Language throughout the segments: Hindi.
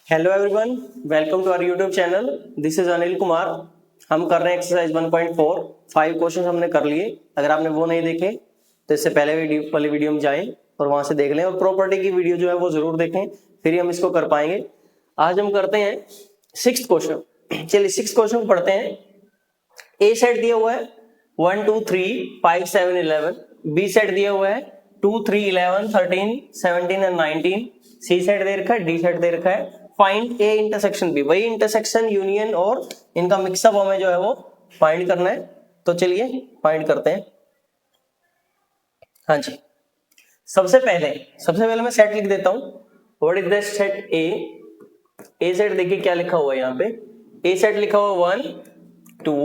Hello everyone, welcome to our YouTube channel. This is Anil Kumar. हम कर रहे हैं एक्सरसाइज 1.4। 5 क्वेश्चन हमने कर लिए। अगर आपने वो नहीं देखे तो इससे पहले वाली वीडियो में जाएं और वहां से देख लें, और प्रॉपर्टी की वीडियो जो है वो जरूर देखें, फिर ही हम इसको कर पाएंगे। आज हम करते हैं 6th क्वेश्चन। चलिए 6th क्वेश्चन पढ़ते हैं। ए सेट दिया हुआ है 1 2 3 5 7 11। बी सेट दिया हुआ है 2 3 11 13 17 एंड 19। सी सेट दे रखा है, डी सेट दे रखा है। फाइंड ए इंटरसेक्शन बी, वही इंटरसेक्शन यूनियन और इनका मिक्सअप हमें जो है वो फाइंड करना है। तो चलिए फाइंड करते हैं। हाँ जी, सबसे पहले मैं सेट लिख देता हूं। What is the set A? A set देखिए क्या लिखा हुआ है यहाँ पे। ए सेट लिखा हुआ 1 2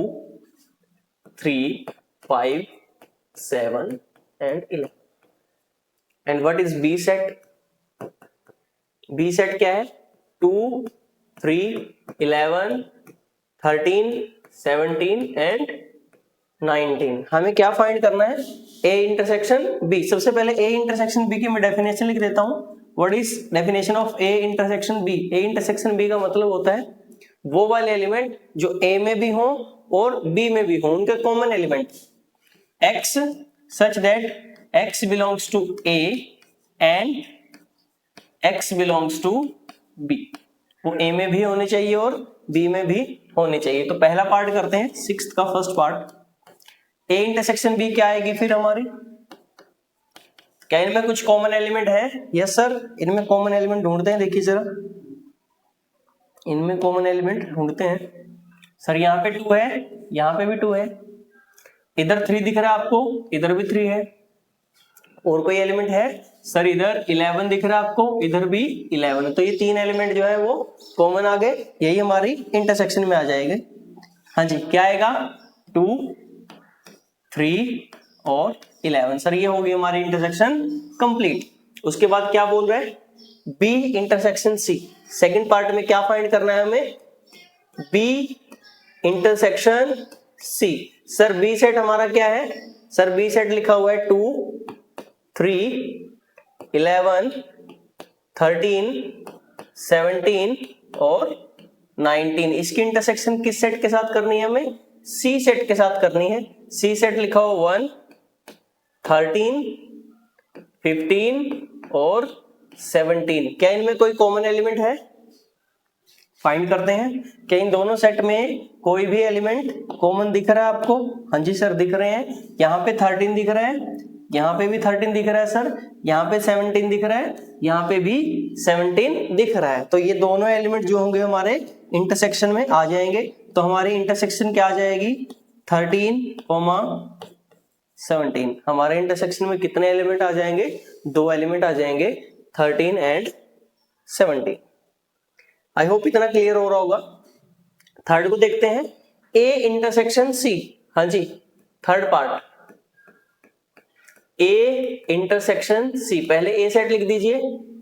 3 5 7 and 11। And what is B set? B set क्या है? 2 3 11 13 17 एंड 19। हमें क्या फाइंड करना है? A intersection B. सबसे पहले ए इंटरसेक्शन बी की मैं डेफिनेशन लिख देता हूं। What is definition of A intersection B? A intersection B का मतलब होता है वो वाले एलिमेंट जो ए में भी हो और बी में भी हो, उनके common element x such that x belongs to A and x belongs to B। वो A में भी होने चाहिए और B में भी होने चाहिए। तो पहला पार्ट करते हैं, 6th का first part. A intersection B क्या आएगी फिर हमारी? क्या इनमें कुछ कॉमन एलिमेंट है? यस सर, इनमें कॉमन एलिमेंट ढूंढते हैं। देखिए जरा, इनमें कॉमन एलिमेंट ढूंढते हैं। सर यहाँ पे 2 है, यहाँ पे भी 2 है, इधर 3 दिख रहा है आपको, इधर भी 3 है। और कोई एलिमेंट है? सर इधर 11 दिख रहा है आपको, इधर भी 11 है। तो ये 3 एलिमेंट जो है वो कॉमन आ गए, यही हमारी इंटरसेक्शन में आ जाएंगे। हाँ जी, क्या आएगा? 2 3 और 11। सर ये होगी हमारी इंटरसेक्शन कंप्लीट। उसके बाद क्या बोल रहे हैं? B intersection C. Second part में क्या फाइंड करना है हमें? B intersection C. Sir B set हमारा क्या है? सर बी सेट लिखा हुआ है 2 3 11 13 17 और 19। इसकी इंटरसेक्शन किस सेट के साथ करनी है हमें? सी सेट के साथ करनी है। सी सेट लिखा हुआ 1 13 15 और 17। क्या इनमें कोई कॉमन एलिमेंट है? फाइंड करते हैं। क्या इन दोनों सेट में कोई भी एलिमेंट कॉमन दिख रहा है आपको? हाँ जी सर, दिख रहे हैं। यहाँ पे 13 दिख रहा है, यहाँ पे भी 13 दिख रहा है सर, यहाँ पे 17 दिख रहा है, यहाँ पे भी 17 दिख रहा है। तो ये दोनों एलिमेंट जो होंगे हमारे इंटरसेक्शन में आ जाएंगे। तो हमारी इंटरसेक्शन क्या आ जाएगी? 13, 17। हमारे इंटरसेक्शन में कितने एलिमेंट आ जाएंगे? 2 एलिमेंट आ जाएंगे, 13 एंड 17। आई होप इतना क्लियर हो रहा होगा। थर्ड को देखते हैं, ए इंटरसेक्शन सी। हाँ जी, third part, A intersection C. पहले ए सेट लिख दीजिए।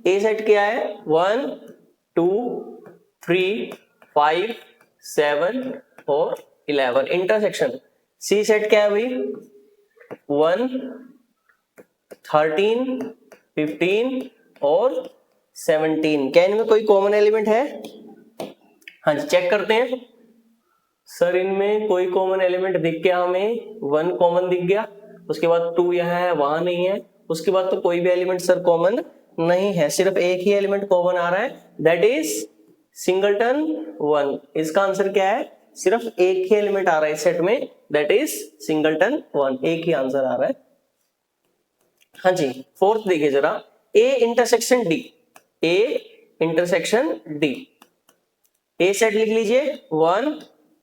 ए सेट क्या है? 1 2 3 5 7 और 11। इंटरसेक्शन सी सेट क्या है भाई? 1 13 15 और 17। क्या इनमें कोई कॉमन एलिमेंट है? हाँ जी, चेक करते हैं। सर इनमें कोई कॉमन एलिमेंट दिख गया हमें, 1 कॉमन दिख गया, उसके बाद 2 यहाँ है, वहां नहीं है, उसके बाद तो कोई भी एलिमेंट सर कॉमन नहीं है, सिर्फ एक ही एलिमेंट कॉमन आ रहा है, दैट इज सिंगलटन 1। इसका आंसर क्या है? सिर्फ एक ही एलिमेंट आ रहा है इस सेट में, दैट इज सिंगलटन 1। एक ही आंसर आ रहा है। हाँ जी, फोर्थ देखिए जरा, A intersection D. A intersection D. A set लिख लीजिए 1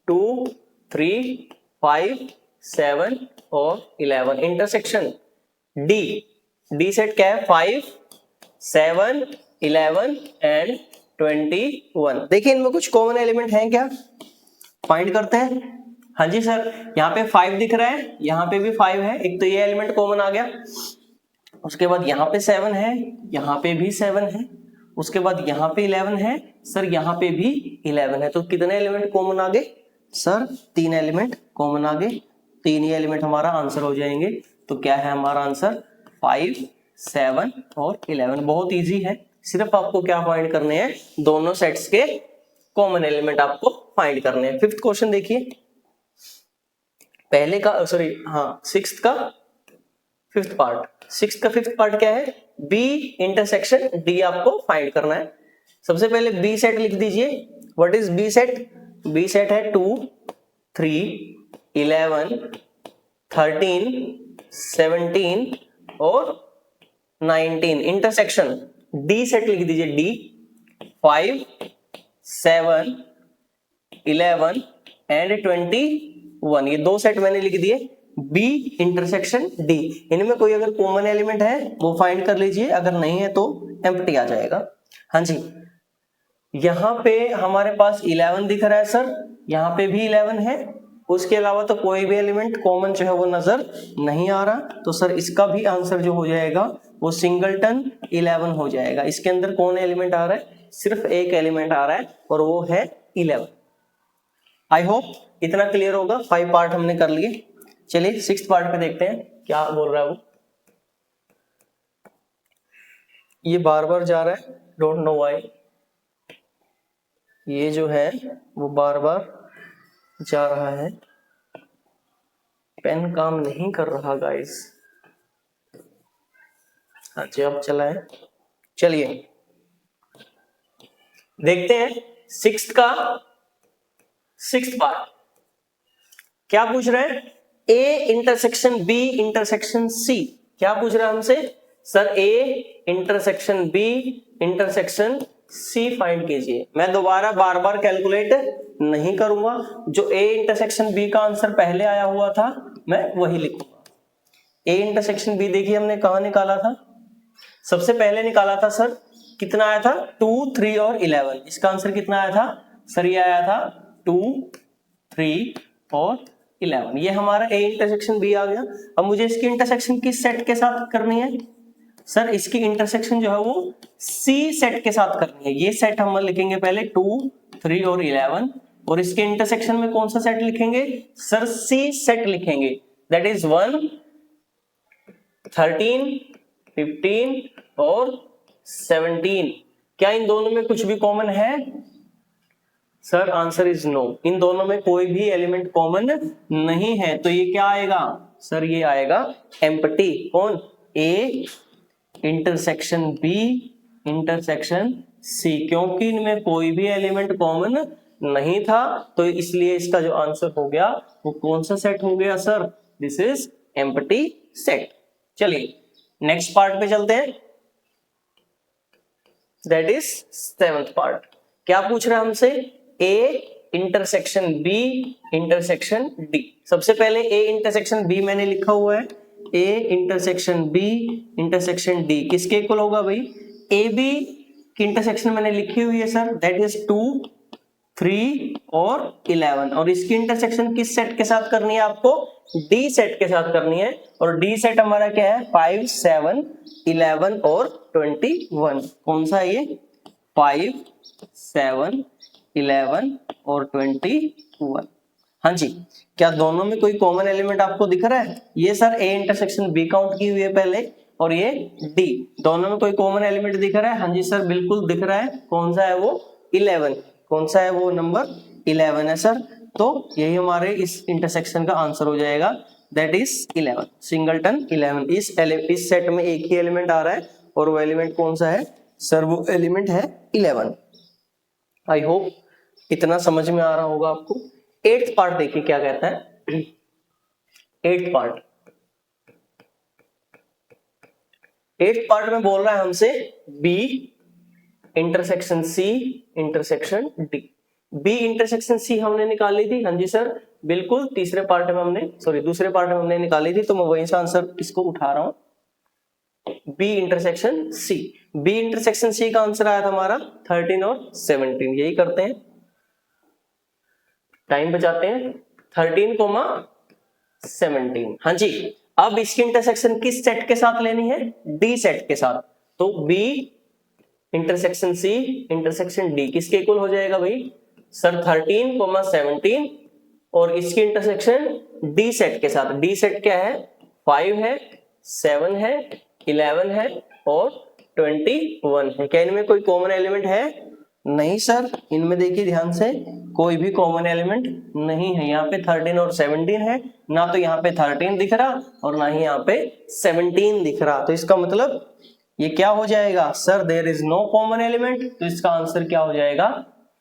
2 3 5 7 और 11। Intersection D. डी सेट क्या है? 5 7 11 एंड 21। देखिए इनमें कुछ कॉमन एलिमेंट हैं क्या? फाइंड करते हैं। हाँ जी सर, यहाँ पे 5 दिख रहा है, यहाँ पे भी 5 है, एक तो ये एलिमेंट कॉमन आ गया। उसके बाद यहाँ पे 7 है, यहाँ पे भी 7 है, उसके बाद यहाँ पे 11 है सर, यहाँ पे भी 11 है। तो कितने एलिमेंट कॉमन आ गए सर? 3 एलिमेंट कॉमन आ गए। 3 ही एलिमेंट हमारा आंसर हो जाएंगे। तो क्या है हमारा आंसर? 5 7 और 11। बहुत इजी है, सिर्फ आपको क्या फाइंड करने हैं, दोनों सेट्स के कॉमन एलिमेंट आपको फाइंड करने हैं। फिफ्थ क्वेश्चन देखिए, पहले का सॉरी हाँ सिक्स्थ का फिफ्थ पार्ट क्या है, बी इंटरसेक्शन डी आपको फाइंड करना है। सबसे पहले बी सेट लिख दीजिए। What is B set? B set है 2 3 11 13 17 और 19। इंटरसेक्शन डी सेट लिख दीजिए, डी 5 7 11 एंड 21। ये दो सेट मैंने लिख दिए, बी इंटरसेक्शन डी। इनमें कोई अगर कॉमन एलिमेंट है वो फाइंड कर लीजिए, अगर नहीं है तो एम्प्टी आ जाएगा। हाँ जी, यहां पे हमारे पास 11 दिख रहा है सर, यहां पे भी 11 है, उसके अलावा तो कोई भी एलिमेंट कॉमन जो है वो नजर नहीं आ रहा, तो सर इसका भी आंसर जो हो जाएगा वो सिंगलटन 11 हो जाएगा। इसके अंदर कौन एलिमेंट आ रहा है? सिर्फ एक एलिमेंट आ रहा है और वो है 11। आई होप इतना क्लियर होगा। 5 पार्ट हमने कर लिए। चलिए 6th पार्ट पे देखते हैं क्या बोल रहा है वो। ये बार बार जा रहा है, डोंट नो व्हाई। ये जो है वो बार बार जा रहा है, पेन काम नहीं कर रहा गाइस। हाँ जी अब चला है। चलिए देखते हैं 6th पार्ट क्या पूछ रहे हैं। A intersection B intersection C. क्या पूछ रहा है हमसे? Sir A intersection B intersection C find कीजिए। मैं दोबारा बार बार कैलकुलेट नहीं करूंगा, जो ए इंटरसेक्शन बी का आंसर पहले आया हुआ था मैं वही लिखूंगा। ए इंटरसेक्शन बी देखिए हमने कहा निकाला था, सबसे पहले निकाला था सर, कितना आया था 2 3 और 11। इसका आंसर कितना आया था सर? ये आया था 2 3 और 11। ये हमारा ए इंटरसेक्शन बी आ गया। अब मुझे इसकी इंटरसेक्शन किस सेट के साथ करनी है सर? इसकी इंटरसेक्शन जो है वो सी सेट के साथ करनी है। ये सेट हम लिखेंगे पहले 2 3 और 11, और इसके इंटरसेक्शन में कौन सा सेट लिखेंगे सर? सी सेट लिखेंगे। दैट इज 1 13 15 और 17। क्या इन दोनों में कुछ भी कॉमन है सर? Answer is no. इन दोनों में कोई भी एलिमेंट कॉमन नहीं है, तो ये क्या आएगा सर? ये आएगा एम्प्टी। कौन? A intersection B intersection C, क्योंकि इनमें कोई भी एलिमेंट कॉमन नहीं था, तो इसलिए इसका जो आंसर हो गया वो कौन सा सेट हो गया sir? This is empty set. चलिए नेक्स्ट पार्ट पे चलते हैं, दैट इज 7th पार्ट। क्या पूछ रहा है हमसे? A intersection B intersection D. सबसे पहले ए इंटरसेक्शन बी मैंने लिखा हुआ है, A intersection B intersection D किसके इक्वल होगा भाई? ए बी की इंटरसेक्शन मैंने लिखी हुई है सर, दैट इज 2 3 और 11, और इसकी इंटरसेक्शन किस सेट के साथ करनी है आपको? डी सेट के साथ करनी है, और डी सेट हमारा क्या है? 5 7 11 और 21। कौन सा है ये? 5 7 11 और 21। हाँ जी, क्या दोनों में कोई कॉमन एलिमेंट आपको दिख रहा है? ये sir A intersection B count की हुई है पहले, और ये डी, दोनों में कोई कॉमन एलिमेंट दिख रहा है? हाँ जी सर बिल्कुल दिख रहा है। कौन सा है वो? 11। कौन सा है वो? नंबर 11 है सर। तो यही हमारे इस इंटरसेक्शन का आंसर हो जाएगा, दैट इज 11, सिंगलटन 11। इस सेट में एक ही एलिमेंट आ रहा है, और वो एलिमेंट कौन सा है सर? वो एलिमेंट है 11। आई होप इतना समझ में आ रहा होगा आपको। 8th पार्ट देखिए क्या कहता है। 8th पार्ट में बोल रहा है हमसे B intersection C intersection D. B intersection C हमने निकाली थी, हाँ जी सर बिल्कुल, दूसरे पार्ट में हमने निकाली थी, तो मैं वहीं से आंसर इसको उठा रहा हूं। B intersection C, B intersection C का आंसर आया था हमारा 13 और 17। यही करते हैं, टाइम बचाते हैं। 13, 17। हाँ जी, अब इसकी इंटरसेक्शन किस सेट के साथ लेनी है? डी सेट के साथ। तो B intersection C intersection D किसके इक्वल हो जाएगा भाई सर? 13, 17, और इसकी इंटरसेक्शन डी सेट के साथ। डी सेट क्या है? 5 है 7 है 11 है और 21 है। क्या इनमें कोई कॉमन एलिमेंट है? नहीं सर, इनमें देखिए ध्यान से कोई भी कॉमन एलिमेंट नहीं है। यहाँ पे 13 और 17 है, ना तो यहाँ पे 13 दिख रहा और ना ही यहाँ पे 17 दिख रहा। तो इसका मतलब ये क्या हो जाएगा sir? There is no common element. तो इसका आंसर क्या हो जाएगा?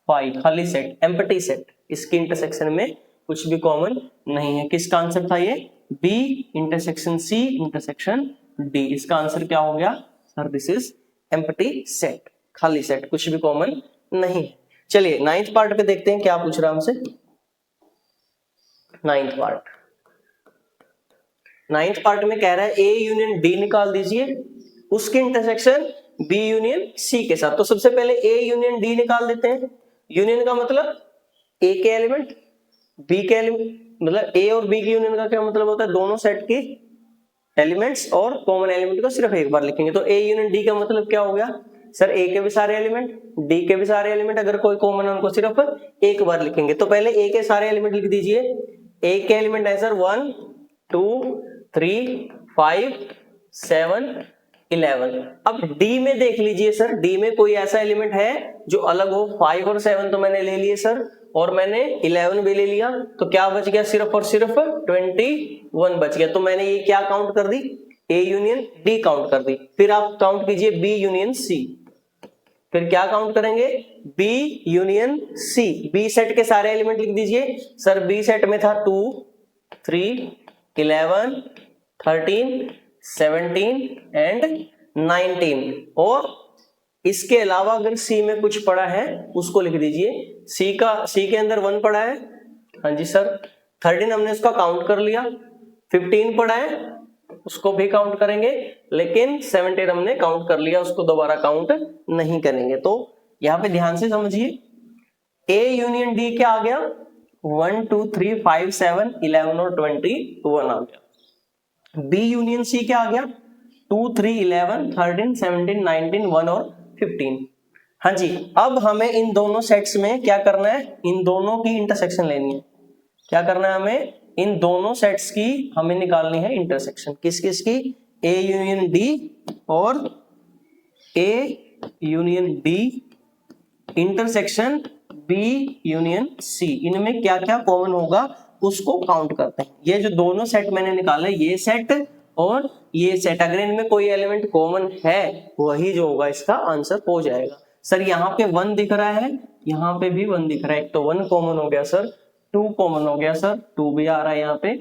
5, खाली सेट, एम्प्टी सेट। इसके इंटरसेक्शन में कुछ भी कॉमन नहीं है। किसका आंसर था ये? B intersection C intersection D. इसका आंसर क्या हो गया sir? This is empty set, खाली सेट, कुछ भी कॉमन नहीं। चलिए 9th पार्ट पे देखते हैं क्या पूछ रहा हमसे। 9th पार्ट में कह रहा है ए यूनियन डी निकाल दीजिए उसके इंटरसेक्शन बी यूनियन सी के साथ। तो सबसे पहले ए यूनियन डी निकाल देते हैं। यूनियन का मतलब ए के एलिमेंट बी के एलिमेंट, मतलब ए और बी की यूनियन का क्या मतलब होता है? दोनों सेट की एलिमेंट्स और कॉमन एलिमेंट को सिर्फ एक बार लिखेंगे। तो ए यूनियन डी का मतलब क्या हो गया सर? ए के भी सारे एलिमेंट, डी के भी सारे एलिमेंट, अगर कोई कॉमन है उनको सिर्फ एक बार लिखेंगे। तो पहले ए के सारे एलिमेंट लिख दीजिए। ए के एलिमेंट है सर 1 2 3 5 7 11। अब डी में देख लीजिए सर, डी में कोई ऐसा एलिमेंट है जो अलग हो? 5 और 7 तो मैंने ले लिए सर, और मैंने 11 भी ले लिया। तो क्या बच गया? सिर्फ और सिर्फ 21 बच गया। तो मैंने ये क्या काउंट कर दी? ए यूनियन डी काउंट कर दी। फिर आप काउंट कीजिए बी यूनियन सी। फिर क्या काउंट करेंगे? B union C. B set के सारे एलिमेंट लिख दीजिए सर। बी सेट में था 2 3 11 13 17 एंड 19। और इसके अलावा अगर सी में कुछ पड़ा है उसको लिख दीजिए। सी के अंदर 1 पड़ा है, हाँ जी सर। 13 हमने उसका काउंट कर लिया। 15 पड़ा है, उसको भी काउंट करेंगे, लेकिन 17 हमने काउंट कर लिया, उसको दोबारा काउंट नहीं करेंगे। तो यहाँ पे ध्यान से समझिए, ए यूनियन डी क्या आ गया? 1 2 3 5 7 11 और 21 आ गया। बी यूनियन सी क्या आ गया? 2 3 11 13 17 19 1 और 15। हाँ जी, अब हमें इन दोनों सेट्स में क्या करना है? इन दोनों की इंटरसेक्शन लेनी है। क्या करना है हमें? इन दोनों सेट्स की हमें निकालनी है इंटरसेक्शन। किस किस की? ए यूनियन डी और A union D intersection B union C. इनमें क्या क्या कॉमन होगा उसको काउंट करते हैं। ये जो दोनों सेट मैंने निकाला, ये सेट और ये सेट, अगर इनमें कोई एलिमेंट कॉमन है वही जो होगा इसका आंसर हो जाएगा। सर यहाँ पे 1 दिख रहा है, यहाँ पे भी 1 दिख रहा है। तो 1 कॉमन हो गया सर, 2 कॉमन हो गया सर, 2 भी आ रहा है यहाँ पे,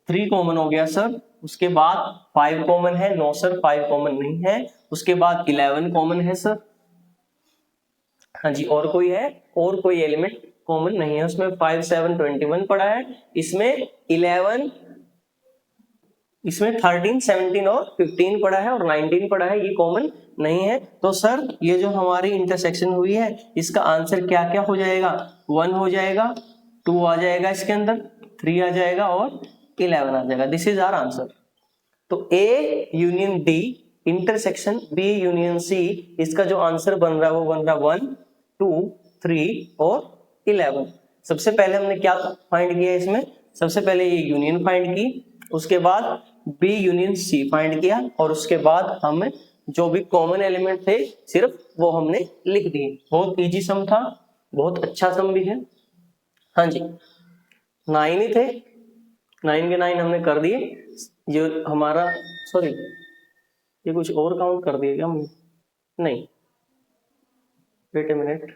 3 कॉमन हो गया सर। उसके बाद 5 कॉमन है, नो सर 5 कॉमन नहीं है। उसके बाद 11 कॉमन है सर, हाँ जी। और कोई है? और कोई एलिमेंट कॉमन नहीं है उसमें। 5 7 21 पड़ा है, इसमें 11, इसमें 13 17 और 15 पड़ा है और 19 पड़ा है, ये कॉमन नहीं है। तो सर ये जो हमारी इंटरसेक्शन हुई है इसका आंसर क्या क्या हो जाएगा? 1 हो जाएगा, 2 आ जाएगा इसके अंदर, 3 आ जाएगा और 11 आ जाएगा। This is our answer. तो A union D intersection B union C, इसका जो आंसर बन रहा है वो बन रहा है 1 2 3 और 11। सबसे पहले हमने क्या फाइंड किया इसमें? सबसे पहले ये यूनियन फाइंड की, उसके बाद बी यूनियन सी फाइंड किया, और उसके बाद हम जो भी कॉमन एलिमेंट थे सिर्फ वो हमने लिख दिए। बहुत इजी सम था, बहुत अच्छा सम भी है। हाँ जी, 9 ही थे, 9 के 9 हमने कर दिए। ये हमारा, सॉरी ये कुछ और काउंट कर दिए क्या हमने? नहीं, वेट ए मिनट।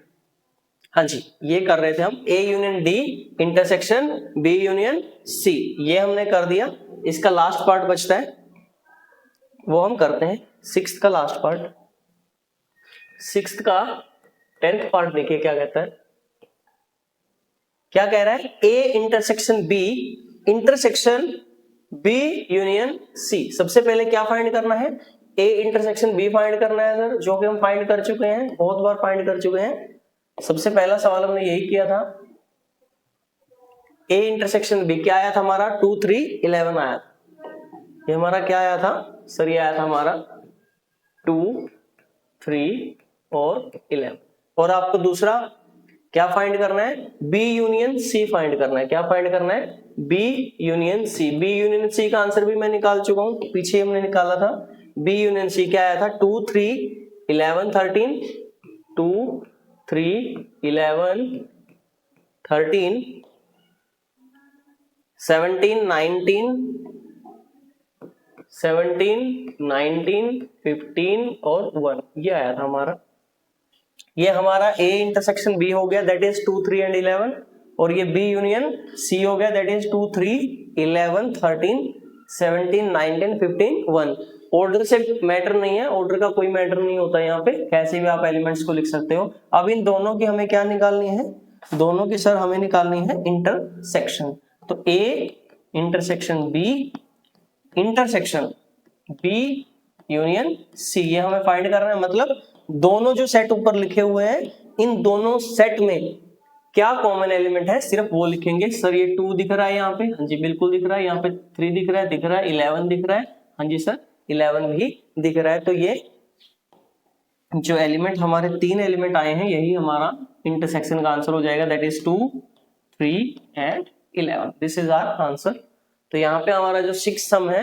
हाँ जी, ये कर रहे थे हम A union D intersection B union C, ये हमने कर दिया। इसका लास्ट पार्ट बचता है, वो हम करते हैं। 6th का लास्ट पार्ट, 6th का 10th पार्ट देखिए क्या कहता है। क्या कह रहा है? A intersection B union C. सबसे पहले क्या फाइंड करना है? ए इंटरसेक्शन बी फाइंड करना है सर, जो कि हम फाइंड कर चुके हैं, बहुत बार फाइंड कर चुके हैं। सबसे पहला सवाल हमने यही किया था। ए इंटरसेक्शन बी क्या आया था हमारा? 2 3 11 आया था। ये हमारा क्या आया था सर? ये आया था हमारा 2 3 और 11। और आपको दूसरा क्या फाइंड करना है? बी यूनियन सी फाइंड करना है। क्या फाइंड करना है? B union C. B union C का आंसर भी मैं निकाल चुका हूं, पीछे हमने निकाला था। बी यूनियन सी क्या आया था? 2 3 11 13 2 3 11 13 17 19 15 और 1, ये आया था हमारा। ये हमारा A इंटरसेक्शन B हो गया, दैट इज 2 3 एंड 11, और ये B यूनियन C हो गया, दैट इज 2 3 11 13 17 19 15 1। ऑर्डर से मैटर नहीं है, ऑर्डर का कोई मैटर नहीं होता यहाँ पे, कैसे भी आप एलिमेंट्स को लिख सकते हो। अब इन दोनों की हमें क्या निकालनी है, दोनों की सर हमें निकालनी है इंटरसेक्शन। तो A intersection B intersection B union C, ये हमें फाइंड करना है। मतलब दोनों जो सेट ऊपर लिखे हुए हैं, इन दोनों सेट में क्या कॉमन एलिमेंट है, सिर्फ वो लिखेंगे। सर ये 2 दिख रहा है यहाँ पे, हाँ जी बिल्कुल दिख रहा है। यहाँ पे 3 दिख रहा है 11 दिख रहा है, हाँ जी सर 11 भी दिख रहा है। तो ये जो एलिमेंट हमारे 3 एलिमेंट आए हैं, यही हमारा इंटरसेक्शन का आंसर हो जाएगा, that is 2 3 and 11। This is our answer. तो यहाँ पे हमारा जो 6th सम है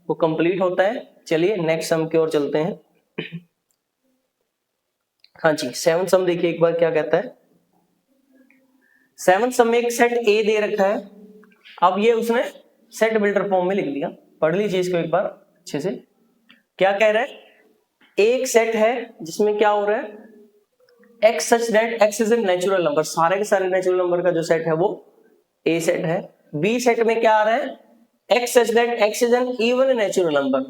वो कंप्लीट होता है। चलिए नेक्स्ट सम की ओर चलते हैं। हाँ जी 7th सम देखिए एक बार क्या कहता है। 7th सम में एक सेट ए दे रखा है। अब ये उसने सेट बिल्डर फॉर्म में लिख दिया, पढ़ लीजिए इसको एक बार अच्छे से। क्या कह रहा है, एक सेट है जिसमें क्या हो रहा है, x such that x is a natural number, सारे के सारे नेचुरल नंबर का जो सेट है वो ए सेट है। बी सेट में क्या आ रहा है, x such that x is N even natural number,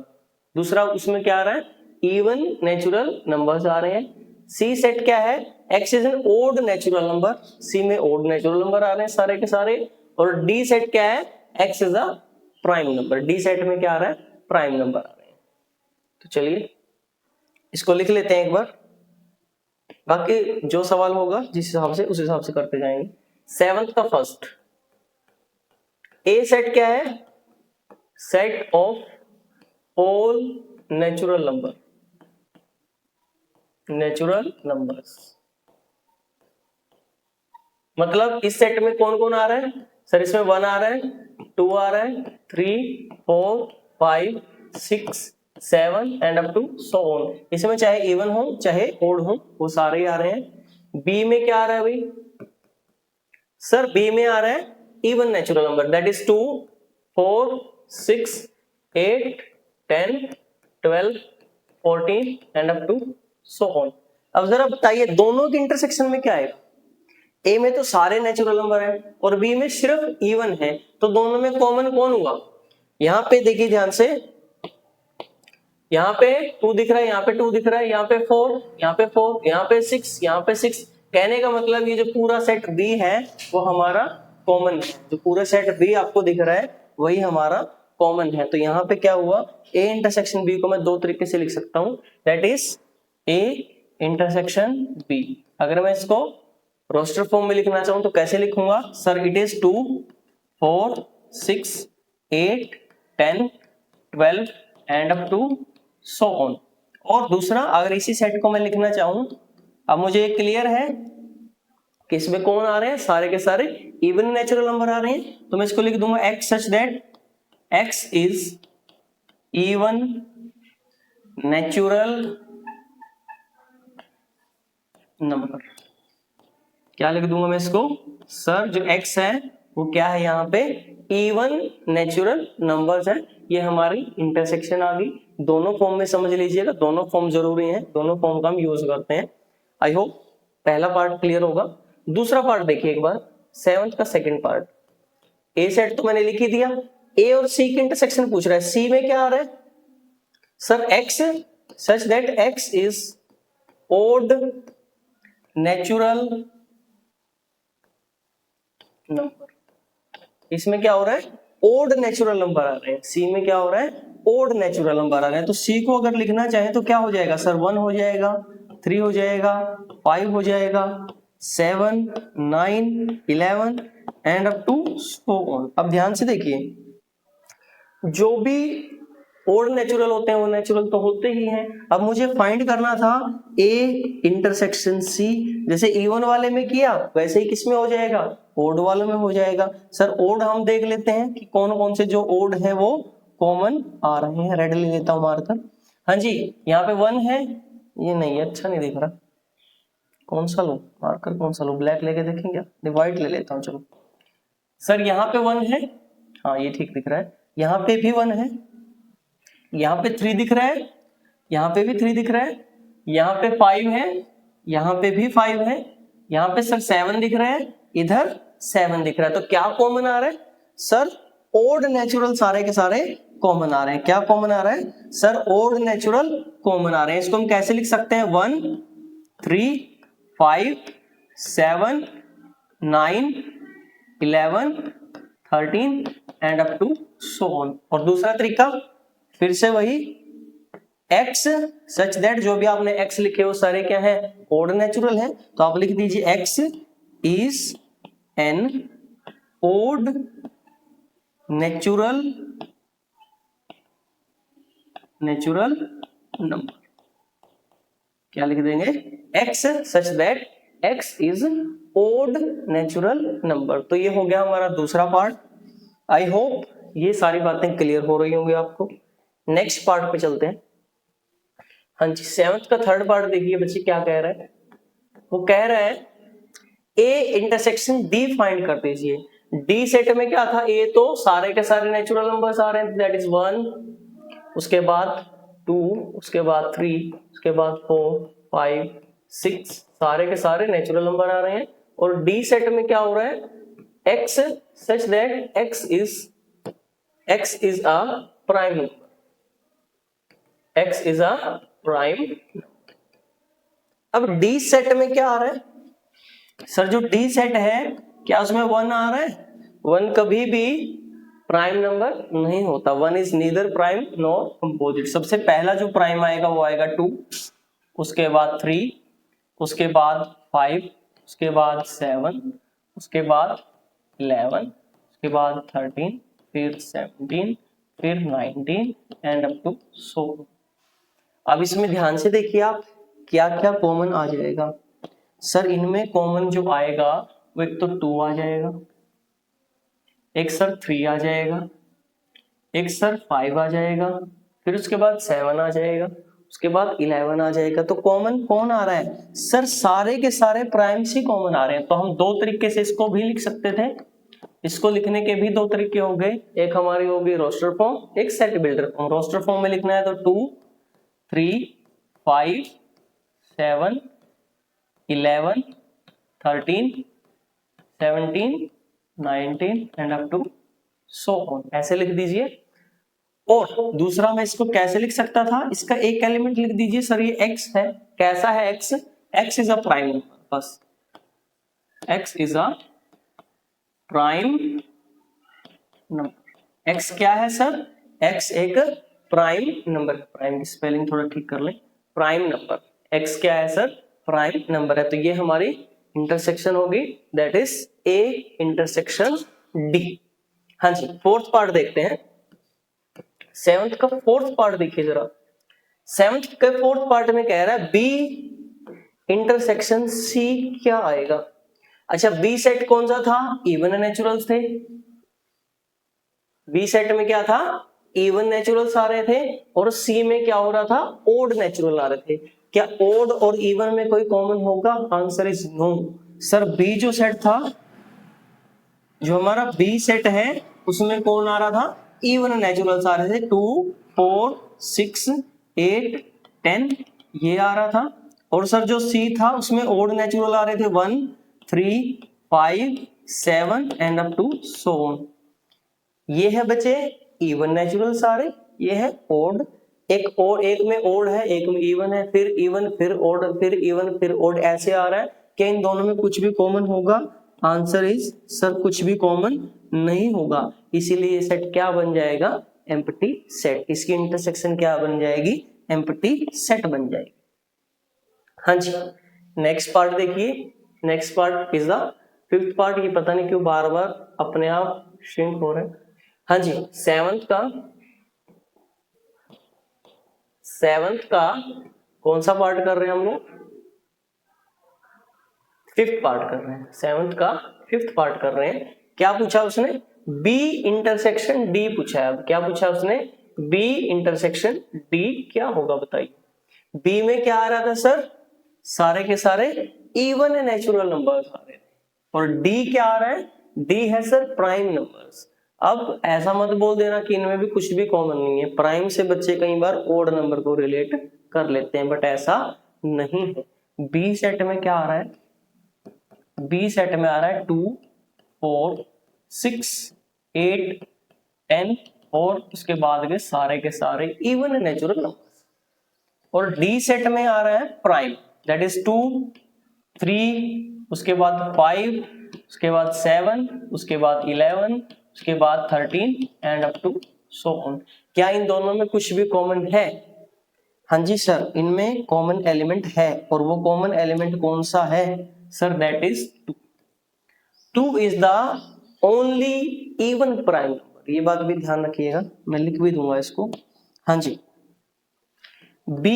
दूसरा उसमें क्या आ रहा है, इवन नेचुरल नंबर्स आ रहे हैं। सी सेट क्या है, x is an odd natural number, C में ओड नेचुरल नंबर आ रहे हैं सारे के सारे। और डी सेट क्या है, x is a prime number, D set में क्या आ रहा है, प्राइम नंबर आ रहे हैं। तो चलिए इसको लिख लेते हैं एक बार, बाकी जो सवाल होगा जिस हिसाब से उस हिसाब से करते जाएंगे। 7th का फर्स्ट, ए सेट क्या है, set of all natural number, natural numbers. मतलब इस सेट में कौन कौन आ रहा है सर, इसमें 1 आ रहा है, 2 आ रहा है, 3 4 5 6 7 and up to so on. इसमें चाहे इवन हो चाहे ओड हो, वो सारे ही आ रहे हैं। बी में क्या आ रहा है भाई, सर बी में आ रहा है even natural number, that is 2 4 6 8 10 12 14 and up to so on. अब जरा बताइए दोनों के इंटरसेक्शन में क्या है, ए में तो सारे नेचुरल नंबर है और बी में सिर्फ इवन है, तो दोनों में कॉमन कौन हुआ। यहां पे देखिए ध्यान से, यहाँ पे 2 दिख रहा है, यहाँ पे 2 दिख रहा है, यहाँ पे 4, यहाँ पे 4, यहाँ पे 6, यहाँ पे 6। कहने का मतलब ये जो पूरा सेट बी है वो हमारा कॉमन है, जो पूरा सेट बी आपको दिख रहा है वही हमारा कॉमन है। तो यहाँ पे क्या हुआ, ए इंटरसेक्शन बी को मैं 2 तरीके से लिख सकता हूँ, that is A intersection B. अगर मैं इसको रोस्टर फॉर्म में लिखना चाहूँ तो कैसे लिखूंगा sir, it is 2 4 6 8 10 12 and up to so on. और दूसरा अगर इसी सेट को मैं लिखना चाहूं, अब मुझे एक क्लियर है कि इसमें कौन आ रहे हैं, सारे के सारे इवन नेचुरल नंबर आ रहे हैं, तो मैं इसको लिख दूंगा x such that x is even natural number. क्या लिख दूंगा मैं इसको, सर जो x है वो क्या है, यहाँ पे इवन नेचुरल नंबर्स है। ये हमारी इंटरसेक्शन आ गई। दोनों फॉर्म में समझ लीजिएगा, दोनों फॉर्म जरूरी हैं, दोनों फॉर्म का हम यूज करते हैं। आई होप पहला पार्ट क्लियर होगा। दूसरा पार्ट देखिए एक बार, 7th का सेकंड पार्ट। ए सेट तो मैंने लिख ही दिया, ए और सी के इंटरसेक्शन पूछ रहा है। सी में क्या आ रहा है sir, x such that x is odd natural number. इसमें क्या हो रहा है, ओड नेचुरल नंबर आ रहे हैं। सी में क्या हो रहा है, ओड नेचुरल नंबर आ रहे हैं। तो सी को अगर लिखना चाहे तो क्या हो जाएगा सर, 1 हो जाएगा, 3 हो जाएगा, 5 हो जाएगा, 7 9 11 and up to so on. अब ध्यान से देखिए, जो भी ओड नेचुरल होते हैं वो नेचुरल तो होते ही हैं। अब मुझे फाइंड करना था ए इंटरसेक्शन सी, जैसे इवन वाले में किया वैसे ही किसमें हो जाएगा, ओड वाले में हो जाएगा। सर ओड हम देख लेते हैं कि कौन कौन से जो ओड है वो कॉमन आ रहे हैं। रेड ले लेता हूं मार्कर। हाँ जी, यहाँ पे 1 है, ये नहीं है, अच्छा नहीं दिख रहा, कौन सा लो मार्कर, कौन सा लो, ब्लैक लेके देखें क्या, व्हाइट ले लेता हूँ चलो। सर यहाँ पे 1 है, हाँ ये ठीक दिख रहा है, यहाँ पे भी 1 है, यहाँ पे 3 दिख रहा है, यहाँ पे भी 3 दिख रहा है, यहाँ पे 5 है, यहाँ पे भी 5 है, यहाँ पे सर 7 दिख रहा है, इधर 7 दिख रहा है। तो क्या कॉमन आ रहा है सर, ओड नेचुरल सारे के सारे कॉमन आ रहे हैं। क्या कॉमन आ रहा है सर, ओड नेचुरल कॉमन आ रहे हैं। इसको हम कैसे लिख सकते हैं, 1 3 5 7 9 11 13 and up to so on. और दूसरा तरीका फिर से वही, x सच दैट जो भी आपने x लिखे वो सारे क्या है, ओड नेचुरल है। तो आप लिख दीजिए x is an odd natural number. क्या लिख देंगे, x such that x is odd natural number. तो ये हो गया हमारा दूसरा पार्ट। आई होप ये सारी बातें क्लियर हो रही होंगी आपको। नेक्स्ट पार्ट पे चलते हैं। हाँ जी, 7th का थर्ड पार्ट देखिए बच्चे क्या कह रहा है। वो कह रहा है ए इंटरसेक्शन डी फाइंड कर दीजिए। डी सेट में क्या था, ए तो सारे के सारे नेचुरल नंबर्स आ रहे हैं, दैट इज 1, उसके बाद 2, उसके बाद 3, उसके बाद 4 5 6, सारे के सारे नेचुरल नंबर आ रहे हैं। और डी सेट में क्या हो रहा है, x such that x is a prime number, x is a prime. अब डी सेट में क्या आ रहा है सर, जो डी सेट है क्या उसमें 1 आ रहा है, 1 कभी भी प्राइम नंबर नहीं होता, 1 is neither prime nor composite. सबसे पहला जो प्राइम आएगा वो आएगा 2, उसके बाद 3, उसके बाद 5, उसके बाद 7, उसके बाद 11, उसके बाद 13, फिर 17, फिर 19 एंड अप टू सो। अब इसमें ध्यान से देखिए आप क्या क्या कॉमन आ जाएगा सर। इनमें कॉमन जो आएगा वो एक तो 2 आ जाएगा, एक सर 3 आ जाएगा, एक सर 5 आ जाएगा, फिर उसके बाद 7 आ जाएगा, उसके बाद 11 आ जाएगा। तो कॉमन कौन आ रहा है सर, सारे के सारे प्राइम्स ही कॉमन आ रहे हैं। तो हम दो तरीके से इसको भी लिख सकते थे, इसको लिखने के भी दो तरीके हो गए, एक हमारी होगी रोस्टर फॉर्म, एक set builder form. Roster form में लिखना है तो 2 3 5 7 11 13 17 19 and up to so on, ऐसे लिख दीजिए। और दूसरा मैं इसको कैसे लिख सकता था, इसका एक एलिमेंट लिख दीजिए सर, ये x है, कैसा है x, x is a prime number, बस x is a prime number. x क्या है सर, x एक प्राइम नंबर, प्राइम की स्पेलिंग थोड़ा ठीक कर ले, प्राइम नंबर, x क्या है सर, प्राइम नंबर है। तो ये हमारी इंटरसेक्शन होगी, that is a intersection d। हाँ जी, फोर्थ पार्ट देखते हैं। 7th का फोर्थ पार्ट देखिए जरा। 7th के फोर्थ पार्ट में कह रहा है बी इंटरसेक्शन सी क्या आएगा। अच्छा, बी सेट कौन सा था, इवन नेचुरल्स थे। बी सेट में क्या था, इवन नेचुरल्स आ रहे थे, और सी में क्या हो रहा था, ओड नेचुरल आ रहे थे। क्या ओड और इवन में कोई कॉमन होगा, answer is no. Sir B जो सेट था, जो हमारा बी सेट है उसमें कौन आ रहा था, इवन नेचुरल्स आ रहे थे, 2 4 6 8 10 ये आ रहा था। और सर जो सी था उसमें ओड नेचुरल आ रहे थे, 1 3 5 7 and up to so on. ये है बच्चे इवन नेचुरल सारे, ये है ओड। एक और, एक में ओड है, एक में इवन है, फिर इवन, फिर ओड, फिर इवन, फिर ओड, ऐसे आ रहा है। क्या इन दोनों में कुछ भी कॉमन होगा, आंसर इज सर कुछ भी कॉमन नहीं होगा। इसीलिए ये सेट क्या बन जाएगा, एम्प्टी सेट। इसकी इंटरसेक्शन क्या बन जाएगी, एम्प्टी सेट बन जाएगी। हाँ जी, नेक्स्ट पार्ट देखिए। Next part is the fifth part. ये पता नहीं क्यों बार बार अपने आप श्रिंक हो रहे हैं। हाँ जी, सेवंथ का कौन सा पार्ट कर रहे हैं हम लोग, फिफ्थ पार्ट कर रहे हैं। सेवंथ का फिफ्थ पार्ट कर रहे हैं। क्या पूछा उसने, बी इंटरसेक्शन डी पूछा है। अब क्या पूछा उसने, बी इंटरसेक्शन डी क्या होगा बताइए। बी में क्या आ रहा था सर, सारे के सारे इवन है नेचुरल नंबर्स आ रहे थे। और डी क्या आ रहा है, डी है सर प्राइम नंबर्स। अब ऐसा मत बोल देना कि इनमें भी कुछ भी कॉमन नहीं है, प्राइम से बच्चे कई बार ओड नंबर को रिलेट कर लेते हैं, बट ऐसा नहीं है। बी सेट में क्या आ रहा है, बी सेट में आ रहा है 2 4 6 8 10 और उसके बाद के सारे इवन नेचुरल नंबर्स। और डी सेट में आ रहा है प्राइम, दैट इज 2 3 उसके बाद 5 उसके बाद 7 उसके बाद 11 उसके बाद 13 and up to so on. क्या इन दोनों में कुछ भी कॉमन है? हाँ जी सर, इनमें कॉमन एलिमेंट है। और वो कॉमन एलिमेंट कौन सा है sir, that is 2। 2 is the only even prime number, ये बात भी ध्यान रखिएगा, मैं लिख भी दूंगा इसको। हाँ जी, B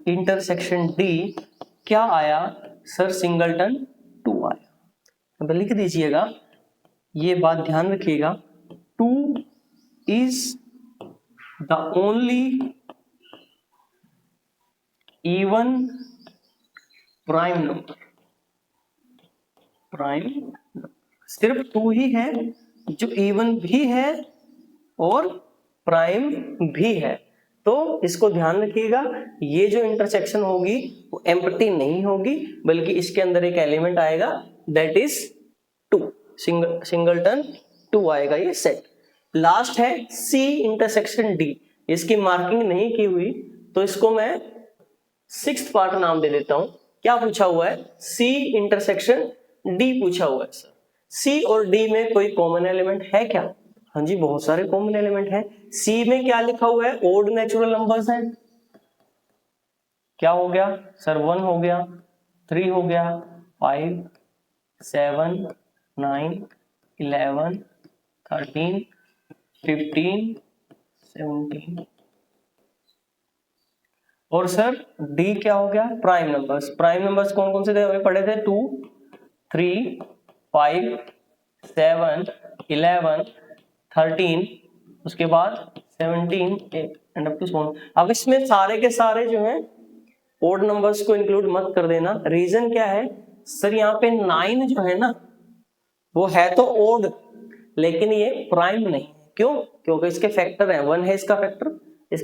इंटरसेक्शन D क्या आया सर, सिंगलटन 2 आया। अब लिख दीजिएगा, ये बात ध्यान रखिएगा, 2 is the only even prime number. Prime सिर्फ 2 ही है जो इवन भी है और प्राइम भी है। तो इसको ध्यान रखिएगा, ये जो इंटरसेक्शन होगी वो एम्प्टी नहीं होगी, बल्कि इसके अंदर एक एलिमेंट आएगा, दैट इज 2, सिंगलटन 2 आएगा ये सेट। लास्ट है सी इंटरसेक्शन डी, इसकी मार्किंग नहीं की हुई तो इसको मैं 6th पार्ट नाम दे देता हूं। क्या पूछा हुआ है, सी इंटरसेक्शन डी पूछा हुआ है सर। सी और डी में कोई कॉमन एलिमेंट है क्या? हाँ जी, बहुत सारे कॉमन एलिमेंट हैं। सी में क्या लिखा हुआ है, ओड नेचुरल नंबर्स हैं। क्या हो गया सर, 1 हो गया, 3 हो गया, 5 7 9 11 13 15 17। और सर डी क्या हो गया, प्राइम नंबर्स। प्राइम नंबर्स कौन कौन से थे, हमें पढ़े थे, 2 3 5 7 11 13 उसके बाद 17 एंड अप टू 1। अब इसमें सारे के सारे जो हैं ओड नंबर्स को इंक्लूड मत कर देना। रीजन क्या है सर, यहाँ पे 9 जो है ना वो है तो ओड, लेकिन ये प्राइम नहीं। क्यों? क्योंकि इसके फैक्टर है, 1 है इसका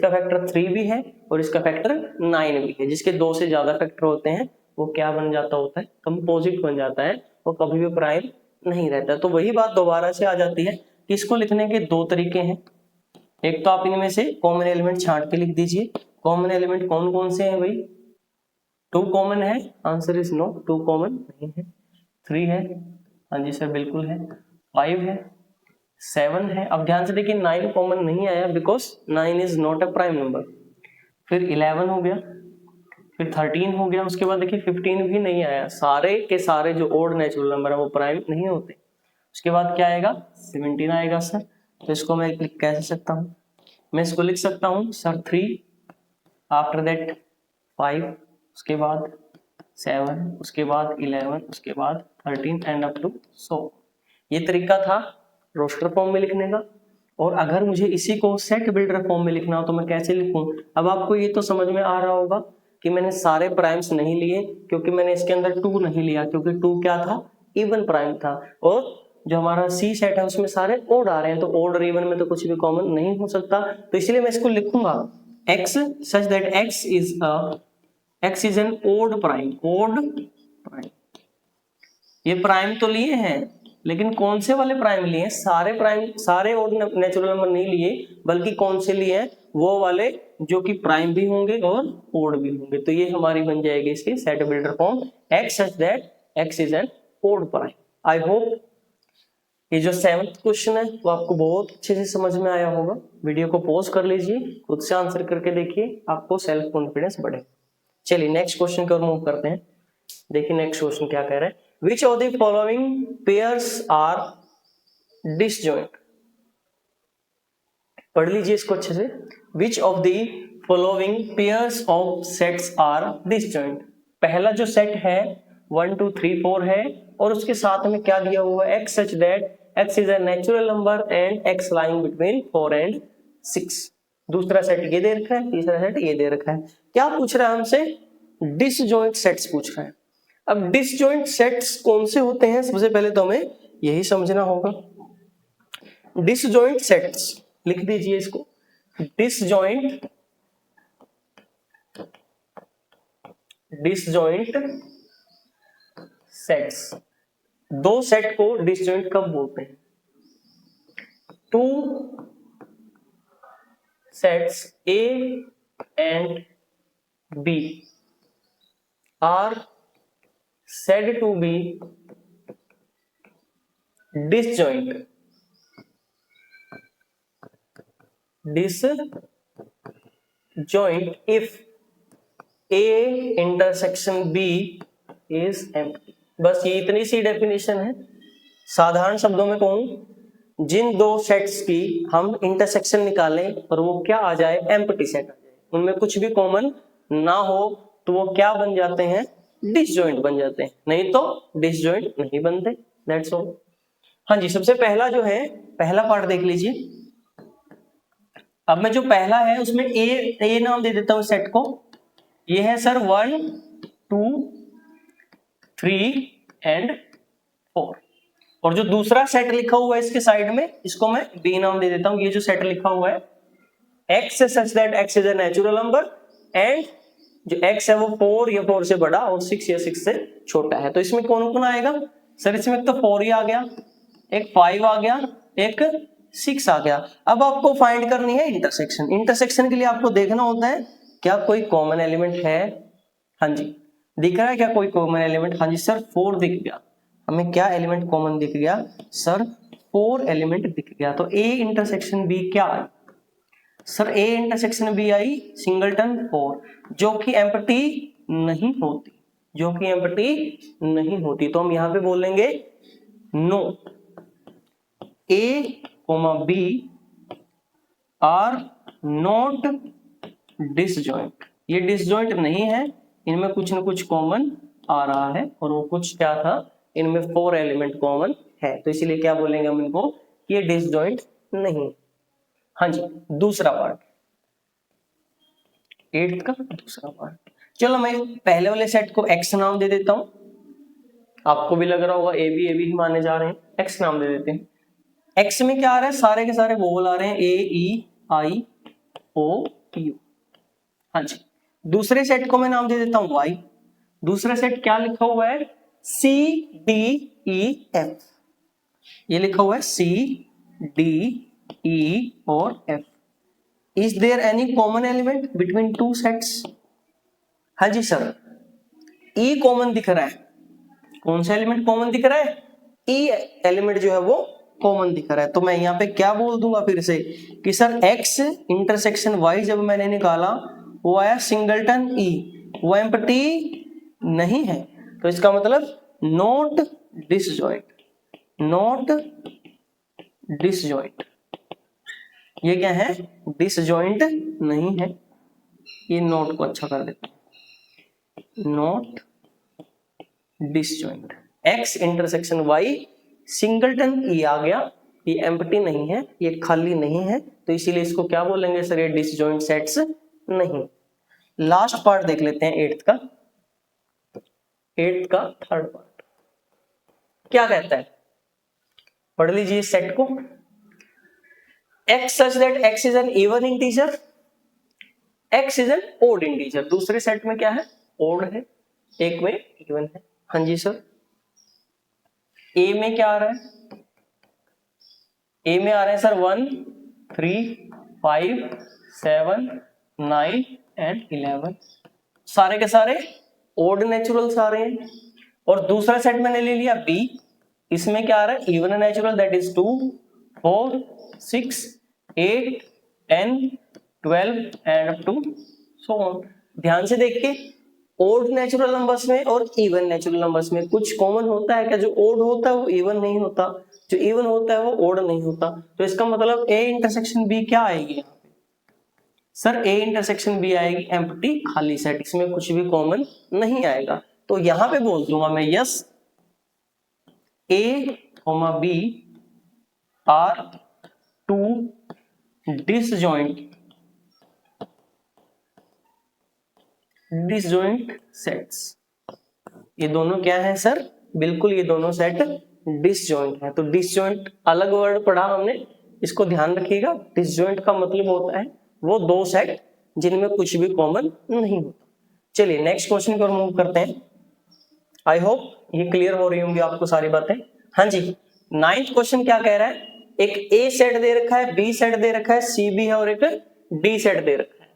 फैक्टर 3 भी है और इसका फैक्टर 9 भी है। जिसके 2 से ज्यादा फैक्टर होते हैं वो क्या बन जाता होता है, कंपोजिट बन जाता है, वो कभी भी प्राइम नहीं रहता। तो वही बात दोबारा से आ जाती है कि इसको लिखने के 2 तरीके हैं। एक तो आप इनमें से कॉमन एलिमेंट छांट के लिख दीजिए। कॉमन एलिमेंट कौन कौन से हैं भाई, 2 कॉमन है, आंसर इज नो, 2 कॉमन नहीं है। 3 है, हाँ जी सर बिल्कुल है। 5 है, 7 है। अब ध्यान से देखिए 9 कॉमन नहीं आया because 9 is not a prime number. फिर 11 हो गया, फिर 13 हो गया, उसके बाद देखिए 15 भी नहीं आया। सारे के सारे जो ओड नेचुरल नंबर है वो प्राइम नहीं होते। उसके बाद क्या आएगा, 17 आएगा सर। तो इसको मैं कैसे सकता हूँ, मैं इसको लिख सकता हूँ सर 3 आफ्टर दैट 5 उसके बाद 7 उसके बाद 11 उसके बाद 13 एंड अप टू सो। ये तरीका था रोस्टर फॉर्म में लिखने का। और अगर मुझे इसी को सेट बिल्डर फॉर्म में लिखना हो तो मैं कैसे लिखूं? अब आपको ये तो समझ में आ रहा होगा कि मैंने सारे प्राइम्स नहीं लिए, क्योंकि मैंने इसके अंदर 2 नहीं लिया, क्योंकि 2 क्या था, इवन प्राइम था। और जो हमारा सी सेट है उसमें सारे ओड आ रहे हैं, तो ओड और इवन में तो कुछ भी कॉमन नहीं हो सकता। तो इसलिए मैं इसको लिखूंगा x such that x is an odd prime। ये प्राइम तो लिए हैं, लेकिन कौन से वाले प्राइम लिए हैं? सारे प्राइम, सारे ओड नेचुरल नंबर नहीं लिए, बल्कि कौन से लिए हैं, वो वाले जो कि प्राइम भी होंगे और ओड भी होंगे। तो ये हमारी बन जाएगी इसकी set builder form, x such that x is an odd prime। I hope ये जो 7th क्वेश्चन है वो आपको बहुत अच्छे से समझ में आया होगा। वीडियो को पॉज कर लीजिए, खुद से आंसर करके देखिए, आपको सेल्फ कॉन्फिडेंस बढ़ेगा। चलिए नेक्स्ट क्वेश्चन की ओर मूव करते हैं। देखिए नेक्स्ट क्वेश्चन क्या कह रहा है, which of the following pairs are disjoint. पढ़ लीजिए इसको अच्छे से। Which of the following pairs of sets are disjoint. पहला जो सेट है 1 2 3 4 है, और उसके साथ में क्या दिया हुआ है, x such that x is a natural number and x lying between 4 and 6। दूसरा सेट ये दे रखा है, तीसरा सेट ये दे रखा है। क्या पूछ रहा है हमसे? डिसजॉइंट सेट्स पूछ रहा है। अब डिसजॉइंट सेट्स कौन से होते हैं, सबसे पहले तो हमें यही समझना होगा। डिसजॉइंट सेट्स लिख दीजिए इसको, डिसजॉइंट सेट्स। दो सेट को डिसजॉइंट कब बोलते हैं? Two sets A and B are said to be disjoint if A intersection B is empty। बस ये इतनी सी डेफिनेशन है। साधारण शब्दों में कहूं, जिन दो सेट्स की हम इंटरसेक्शन निकालें और वो क्या आ जाए, एम्प्टी सेट आ जाए, उनमें कुछ भी कॉमन ना हो, तो वो क्या बन जाते हैं? डिसजॉइंट बन जाते हैं, नहीं तो डिसजॉइंट नहीं बनते। That's all. हाँ जी, सबसे पहला जो है, पहला पार्ट देख लीजिए। अब मैं जो पहला है उसमें ए नाम दे देता हूं सेट को। ये है सर 1 2 3 एंड 4। और जो दूसरा सेट लिखा हुआ है इसके साइड में, इसको मैं बी नाम दे देता हूं। ये जो सेट लिखा हुआ है, x such that x is a natural number and जो x है वो 4 या 4 से बड़ा और 6 या 6 से छोटा है। तो इसमें कौन कौन आएगा सर? इसमें तो 4 ही आ गया, एक 5 आ गया, एक 6 आ गया। अब आपको फाइंड करनी है इंटरसेक्शन। इंटरसेक्शन के लिए आपको देखना होता है क्या कोई कॉमन एलिमेंट है। हाँ जी, दिख रहा है क्या कोई कॉमन एलिमेंट? हाँ जी सर 4 दिख गया। हमें क्या एलिमेंट कॉमन दिख गया सर? 4 एलिमेंट दिख गया। तो A इंटरसेक्शन B क्या आई सर? A इंटरसेक्शन B आई सिंगलटन 4, जो कि एम्प्टी नहीं होती, जो कि एम्प्टी नहीं होती। तो हम यहां पे बोलेंगे no, A, B are not disjoint. ये डिसजॉइंट नहीं है, इनमें कुछ न कुछ कॉमन आ रहा है, और वो कुछ क्या था? इनमें 4 एलिमेंट कॉमन है, तो इसीलिए क्या बोलेंगे हम इनको कि ये डिसजॉइंट नहीं। हाँ जी, दूसरा पार्ट, 8 का दूसरा पार्ट। चलो मैं पहले वाले सेट को x नाम दे देता हूं। आपको भी लग रहा होगा ए बी ही माने जा रहे हैं, x नाम दे देते हैं। x में क्या आ रहा है? सारे के सारे वोवल आ रहे हैं, A E I O U। हाँ जी, दूसरे सेट को मैं नाम दे देता हूं y। दूसरा सेट क्या लिखा हुआ है? C D E F। ये लिखा हुआ है C D E और F। Is there any common element between two sets? हाँ जी सर, E कॉमन दिख रहा है। कौन सा एलिमेंट कॉमन दिख रहा है? E एलिमेंट जो है वो कॉमन दिख रहा है। तो मैं यहाँ पे क्या बोल दूंगा फिर से कि सर x इंटरसेक्शन y जब मैंने निकाला वो आया सिंगलटन E, वो एम्प्टी नहीं है। तो इसका मतलब नॉट डिसजॉइंट, नॉट डिसजॉइंट। ये क्या है? डिसजॉइंट नहीं है। ये नोट को अच्छा कर देते हैं, not disjoint. x intersection y singleton E आ गया, ये एम्प्टी नहीं है, ये खाली नहीं है, तो इसीलिए इसको क्या बोलेंगे सर? ये डिसजॉइंट सेट्स नहीं। लास्ट पार्ट देख लेते हैं 8th का। 8th का थर्ड पार्ट क्या कहता है? पढ़ लीजिए सेट को। x such that x is an even integer, x is an odd integer। दूसरे सेट में क्या है? odd है, एक में even है। हाँ जी सर, a में क्या आ रहा है? a में आ रहे हैं सर 1 3 5 7 9 एंड 11। सारे के सारे odd नेचुरल्स आ रहे हैं। और दूसरा सेट मैंने ले लिया b, इसमें क्या आ रहा है? Even natural, that is 2 4 6 8 10 12 and up to so on. ध्यान से देखिए, ओड नेचुरल नंबर्स में और इवन नेचुरल नंबर्स में कुछ कॉमन होता है क्या? जो ओड होता है वो इवन नहीं होता, जो इवन होता है वो ओड नहीं होता। तो इसका मतलब A इंटरसेक्शन B क्या आएगी सर? A इंटरसेक्शन B आएगी एम्प्टी, खाली सेट, इसमें कुछ भी कॉमन नहीं आएगा। तो यहां पे बोल दूंगा मैं yes, A, B are two disjoint disjoint sets. ये दोनों क्या है सर? बिल्कुल ये दोनों सेट डिसजॉइंट है। तो डिसजॉइंट अलग वर्ड पढ़ा हमने, इसको ध्यान रखिएगा। डिसजॉइंट का मतलब होता है वो दो सेट जिनमें कुछ भी कॉमन नहीं होता। चलिए नेक्स्ट क्वेश्चन की ओर मूव करते हैं। आई होप ये क्लियर हो रही होंगी आपको सारी बातें। हाँ जी, 9th क्वेश्चन क्या कह रहा है? एक ए सेट दे रखा है, बी सेट दे रखा है, सी भी है और एक डी सेट दे रखा है।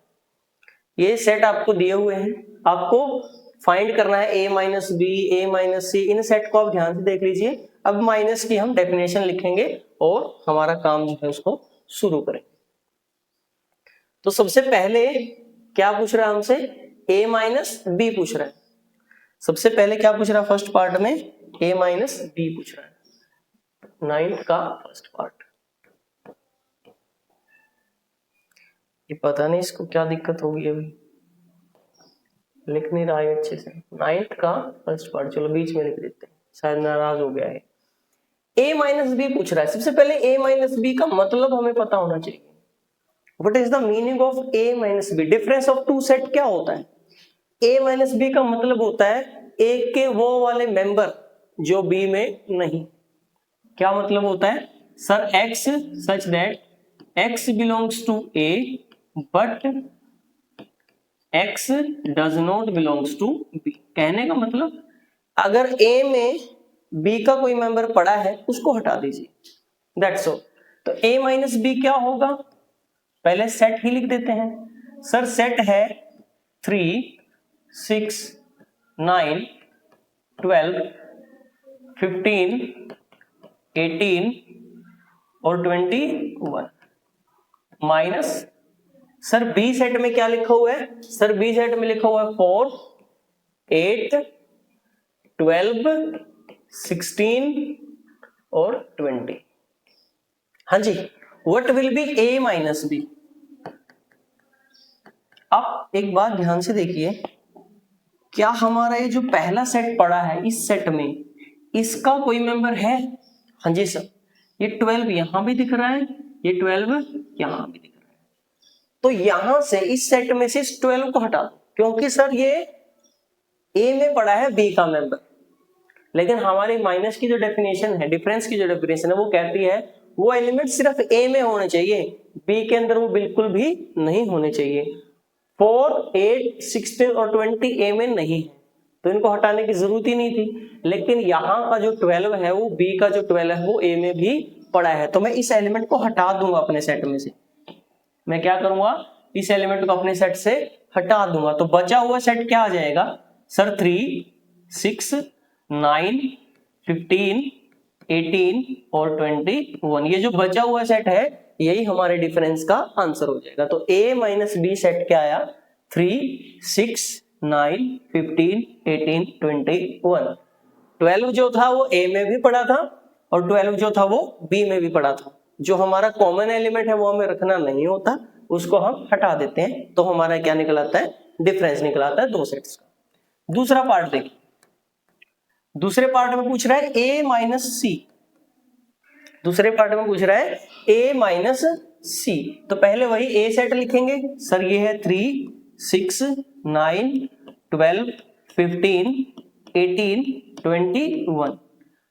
ये सेट आपको दिए हुए हैं, आपको फाइंड करना है A minus B, A minus C. इन सेट को आप ध्यान से देख लीजिए। अब माइनस की हम डेफिनेशन लिखेंगे और हमारा काम जो है उसको शुरू करेंगे। तो सबसे पहले क्या पूछ रहा है हमसे? ए माइनस बी पूछ रहा है। सबसे पहले क्या पूछ रहा है? फर्स्ट पार्ट में ए माइनस बी पूछ रहा है, 9th का फर्स्ट पार्ट। ये पता नहीं इसको क्या दिक्कत होगी, अभी लिख नहीं रहा है अच्छे से। 9th का फर्स्ट पार्ट, चलो बीच में लिख देते हैं, शायद नाराज हो गया है। ए माइनस बी पूछ रहा है। सबसे पहले ए माइनस बी का मतलब हमें पता होना चाहिए। What is the meaning of A minus B? Difference of two set क्या होता है? ए माइनस बी का मतलब होता है ए के वो वाले मेंबर जो बी में नहीं। क्या मतलब होता है sir? X such that x belongs to A but x does not belongs to B. कहने का मतलब अगर ए में बी का कोई मेंबर पड़ा है उसको हटा दीजिए, दैट्स ऑल। तो ए माइनस बी क्या होगा? पहले सेट ही लिख देते हैं। सर सेट है 3, 6, 9, 12, 15, 18 और 21 माइनस। सर बी सेट में क्या लिखा हुआ है? सर बी सेट में लिखा हुआ है 4, 8, 12, 16 और 20। हाँ जी, what will be A minus B? आप एक बात ध्यान से देखिए, क्या हमारा ये जो पहला सेट पड़ा है इस सेट में इसका कोई मेंबर है? हाँ जी सर, ये 12 यहां भी दिख रहा है, ये 12 यहां भी दिख रहा है। तो यहां से इस सेट में से इस 12 को हटा दो, क्योंकि सर ये ए में पड़ा है बी का मेंबर। लेकिन हमारी माइनस की जो डेफिनेशन है, डिफरेंस की जो डेफिनेशन है, वो कहती है वो एलिमेंट सिर्फ ए में होने चाहिए, बी के अंदर वो बिल्कुल भी नहीं होने चाहिए। 4, 8, 16 और 20 ए में नहीं है, तो इनको हटाने की जरूरत ही नहीं थी। लेकिन यहाँ का जो 12 है वो बी का जो 12 है वो ए में भी पड़ा है, तो मैं इस एलिमेंट को हटा दूंगा अपने सेट में से। मैं क्या करूंगा? इस एलिमेंट को अपने सेट से हटा दूंगा। तो बचा हुआ सेट क्या आ जाएगा सर? 3, 6, 9, 15, 18 और 21। ये जो बचा हुआ सेट है यही हमारे डिफरेंस का आंसर हो जाएगा। तो a माइनस बी सेट क्या आया? 3, 6, 9, 15, 18, 21। 12 जो था वो a में भी पड़ा था और 12 जो था वो b में भी पड़ा था। जो हमारा कॉमन एलिमेंट है वो हमें रखना नहीं होता, उसको हम हटा देते हैं। तो हमारा क्या निकल आता है? डिफरेंस निकल आता है दो सेट्स का। दूसरा पार्ट देखिए, दूसरे पार्ट में पूछ रहा है a माइनस सी। दूसरे पार्ट में पूछ रहा है a माइनस सी। तो पहले वही a सेट लिखेंगे। सर ये है 3, 6, 9, 12, 15, 18, 21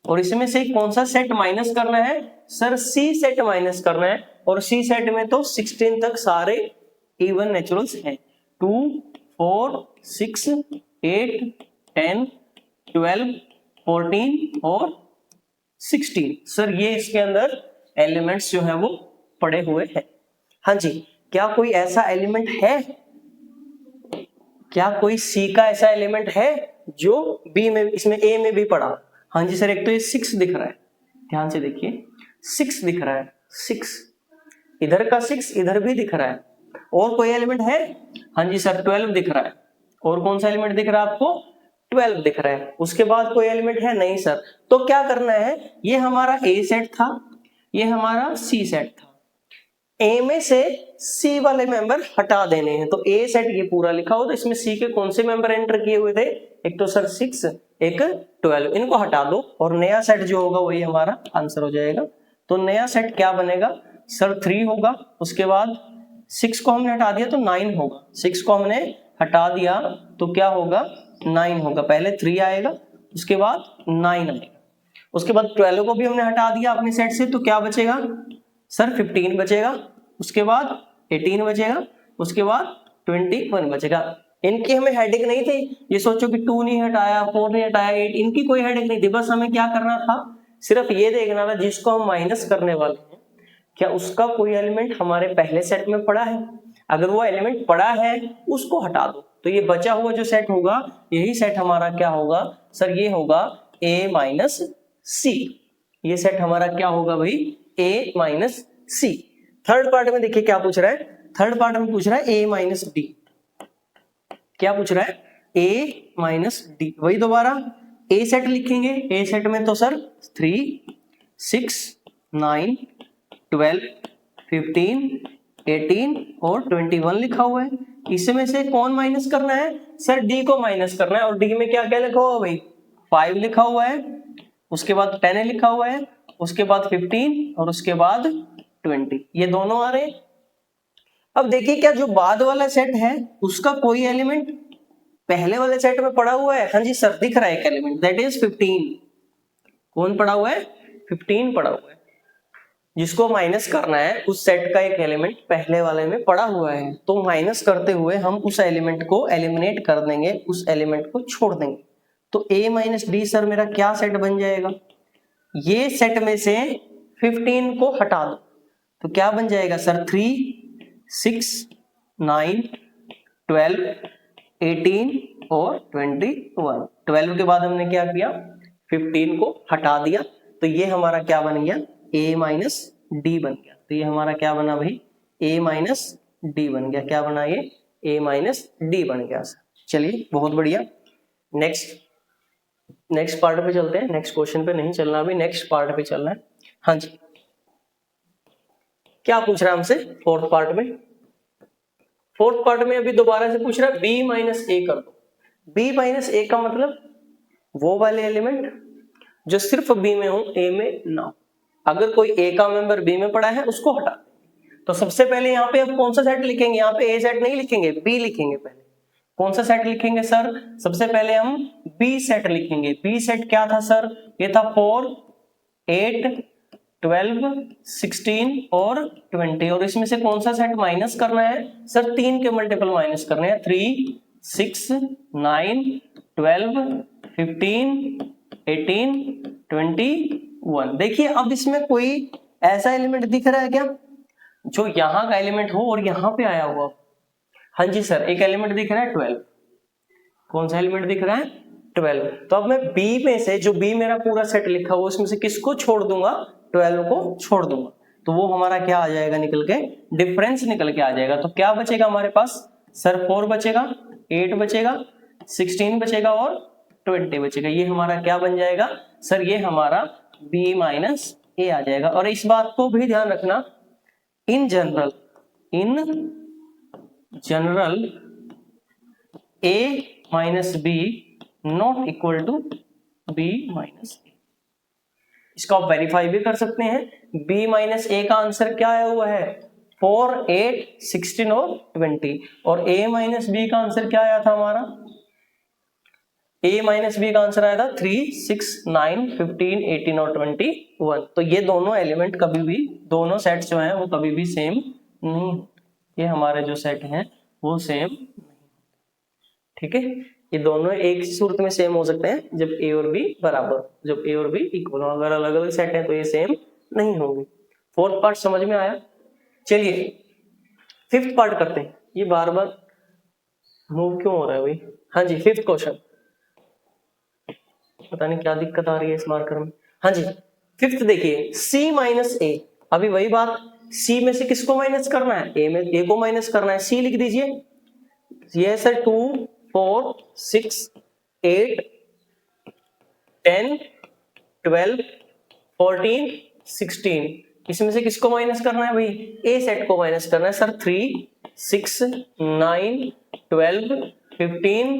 और इसमें से कौन सा सेट माइनस करना है? सर c सेट माइनस करना है। और c सेट में तो 16 तक सारे इवन नेचुरल्स हैं। 2, 4, 6, 8, 10, 12, 14 और 16। सर ये इसके अंदर एलिमेंट्स जो है वो पड़े हुए हैं। हाँ जी, क्या कोई ऐसा एलिमेंट है? क्या कोई सी का ऐसा एलिमेंट है जो बी में, इसमें ए में भी पड़ा? हाँ जी सर, एक तो ये 6 दिख रहा है, ध्यान से देखिए 6 दिख रहा है, 6 इधर का 6 इधर भी दिख रहा है। और कोई एलिमेंट है? हाँ जी सर 12 दिख रहा है। और कौन सा एलिमेंट दिख रहा है आपको? 12 दिख रहा है। उसके बाद कोई एलिमेंट है? नहीं सर। तो क्या करना है? ये हमारा ए सेट था, ये हमारा सी सेट था। ए में से सी वाले मेंबर हटा देने हैं। तो ए सेट ये पूरा लिखा हो, तो इसमें सी के कौन से मेंबर एंटर किए हुए थे? एक तो सर 6, एक 12। इनको हटा दो और नया सेट जो होगा वही हमारा आंसर हो जाएगा। तो नया सेट क्या बनेगा? सर 3 होगा, उसके बाद 6 को हमने हटा दिया तो 9 होगा, 6 को हमने हटा दिया तो क्या होगा 9 होगा। पहले 3 आएगा उसके बाद 9 आएगा, उसके बाद 12 को भी हमने हटा दिया अपने सेट से तो क्या बचेगा सर 15 बचेगा, उसके बाद 18 बचेगा, उसके बाद 21 बचेगा। इनकी हमें हेडिंग नहीं थी, ये सोचो कि 2 नहीं हटाया, 4 नहीं हटाया, 8, इनकी कोई हेडिंग नहीं थी। बस हमें क्या करना था, सिर्फ ये देखना था जिसको हम माइनस करने वाले हैं क्या उसका कोई एलिमेंट हमारे पहले सेट में पड़ा है। अगर वो एलिमेंट पड़ा है उसको हटा दो, तो ये बचा हुआ जो सेट होगा यही सेट हमारा क्या होगा सर, ये होगा a माइनस सी। ये सेट हमारा क्या होगा भाई a minus C. Third part में देखिए क्या पूछ रहा है, थर्ड पार्ट में पूछ रहा है a माइनस डी। क्या पूछ रहा है a माइनस डी। वही दोबारा a सेट लिखेंगे, a सेट में तो सर 3, 6, 9, 12, 15, 18 और 21 लिखा हुआ है। इसमें से कौन माइनस करना है सर, डी को माइनस करना है। और डी में क्या क्या लिखा हुआ भाई 5 लिखा हुआ है, उसके बाद 10 लिखा हुआ है, उसके बाद 15 और उसके बाद 20, ये दोनों आ रहे हैं। अब देखिए क्या जो बाद वाला सेट है उसका कोई एलिमेंट पहले वाले सेट में पड़ा हुआ है। हाँ जी सर दिख रहा है एक एलिमेंट, दैट इज 15। कौन पड़ा हुआ है 15 पड़ा हुआ है। जिसको माइनस करना है उस सेट का एक एलिमेंट पहले वाले में पड़ा हुआ है, तो माइनस करते हुए हम उस एलिमेंट को एलिमिनेट कर देंगे, उस एलिमेंट को छोड़ देंगे। तो a माइनस डी सर मेरा क्या सेट बन जाएगा, ये सेट में से 15 को हटा दो तो क्या बन जाएगा सर 3, 6, 9, 12, 18 और 21। 12 के बाद हमने क्या किया 15 को हटा दिया तो ये हमारा क्या बन गया a माइनस डी बन गया। तो ये हमारा क्या बना भाई a माइनस डी बन गया। क्या बना ये a माइनस डी बन गया। चलिए बहुत बढ़िया, नेक्स्ट पार्ट पे चलते हैं। नेक्स्ट क्वेश्चन पे नहीं चलना, अभी नेक्स्ट पार्ट पे चलना है। हाँ जी क्या पूछ रहा है हमसे फोर्थ पार्ट में, फोर्थ पार्ट में अभी दोबारा से पूछ रहा है b माइनस ए कर दो। b माइनस ए का मतलब वो वाले एलिमेंट जो सिर्फ b में हो a में ना हो। अगर कोई a का मेंबर b में पड़ा है उसको हटा, तो सबसे पहले यहाँ पे अब कौन सा सेट लिखेंगे, यहाँ पे a सेट नहीं लिखेंगे b लिखेंगे। पहले कौन सा सेट लिखेंगे सर, सबसे पहले हम b सेट लिखेंगे। b सेट क्या था सर, ये था 4, 8, 12, 16 और 20। और इसमें से कौन सा सेट माइनस करना है सर, 3 के मल्टीपल माइनस करने हैं। 3, 6, 9, 12, 15, 18, 21। देखिए अब इसमें कोई ऐसा एलिमेंट दिख रहा है क्या जो यहाँ का एलिमेंट हो और यहाँ पे आया हुआ। हाँ जी सर एक एलिमेंट दिख रहा है 12। कौन सा एलिमेंट दिख रहा है 12। तो अब मैं b में से, जो b मेरा पूरा सेट लिखा हुआ उसमें से किसको छोड़ दूंगा 12 को छोड़ दूंगा, तो वो हमारा क्या आ जाएगा निकल के, डिफरेंस निकल के आ जाएगा। तो क्या बचेगा हमारे पास सर 4 बचेगा, 8 बचेगा, 16 बचेगा और 20 बचेगा। ये हमारा क्या बन जाएगा सर, ये हमारा b माइनस ए आ जाएगा। और इस बात को भी ध्यान रखना, in general a minus B not equal to b minus A. इसको आप वेरीफाई भी कर सकते हैं। b माइनस ए का आंसर क्या आया हुआ है 4, 8, 16 और 20। और a माइनस बी का आंसर क्या आया था हमारा, a माइनस बी का आंसर आया था 3, 6, 9, 15, 18 और 21। तो ये दोनों एलिमेंट कभी भी, दोनों सेट्स जो हैं वो कभी भी सेम नहीं, ये हमारे जो सेट हैं वो सेम नहीं। ठीक है, ये दोनों एक सूरत में सेम हो सकते हैं जब a और b बराबर, जब a और b इक्वल हो। अगर अलग अलग सेट है तो ये सेम नहीं होंगे। फोर्थ पार्ट समझ में आया। चलिए फिफ्थ पार्ट करते हैं। ये बार बार मूव क्यों हो रहा है भाई। हाँ जी फिफ्थ क्वेश्चन, पता नहीं क्या दिक्कत आ रही है इस मार्कर में। हाँ जी फिफ्थ देखिए c माइनस ए। अभी वही बात, c में से किसको माइनस करना है, a में a को माइनस करना है। c लिख दीजिए, ये सर 2, 4, 6, 8, 10, 12, 14, 16। इसमें से किसको माइनस करना है भाई, ए सेट को माइनस करना है सर। 3, 6, 9, 12, 15,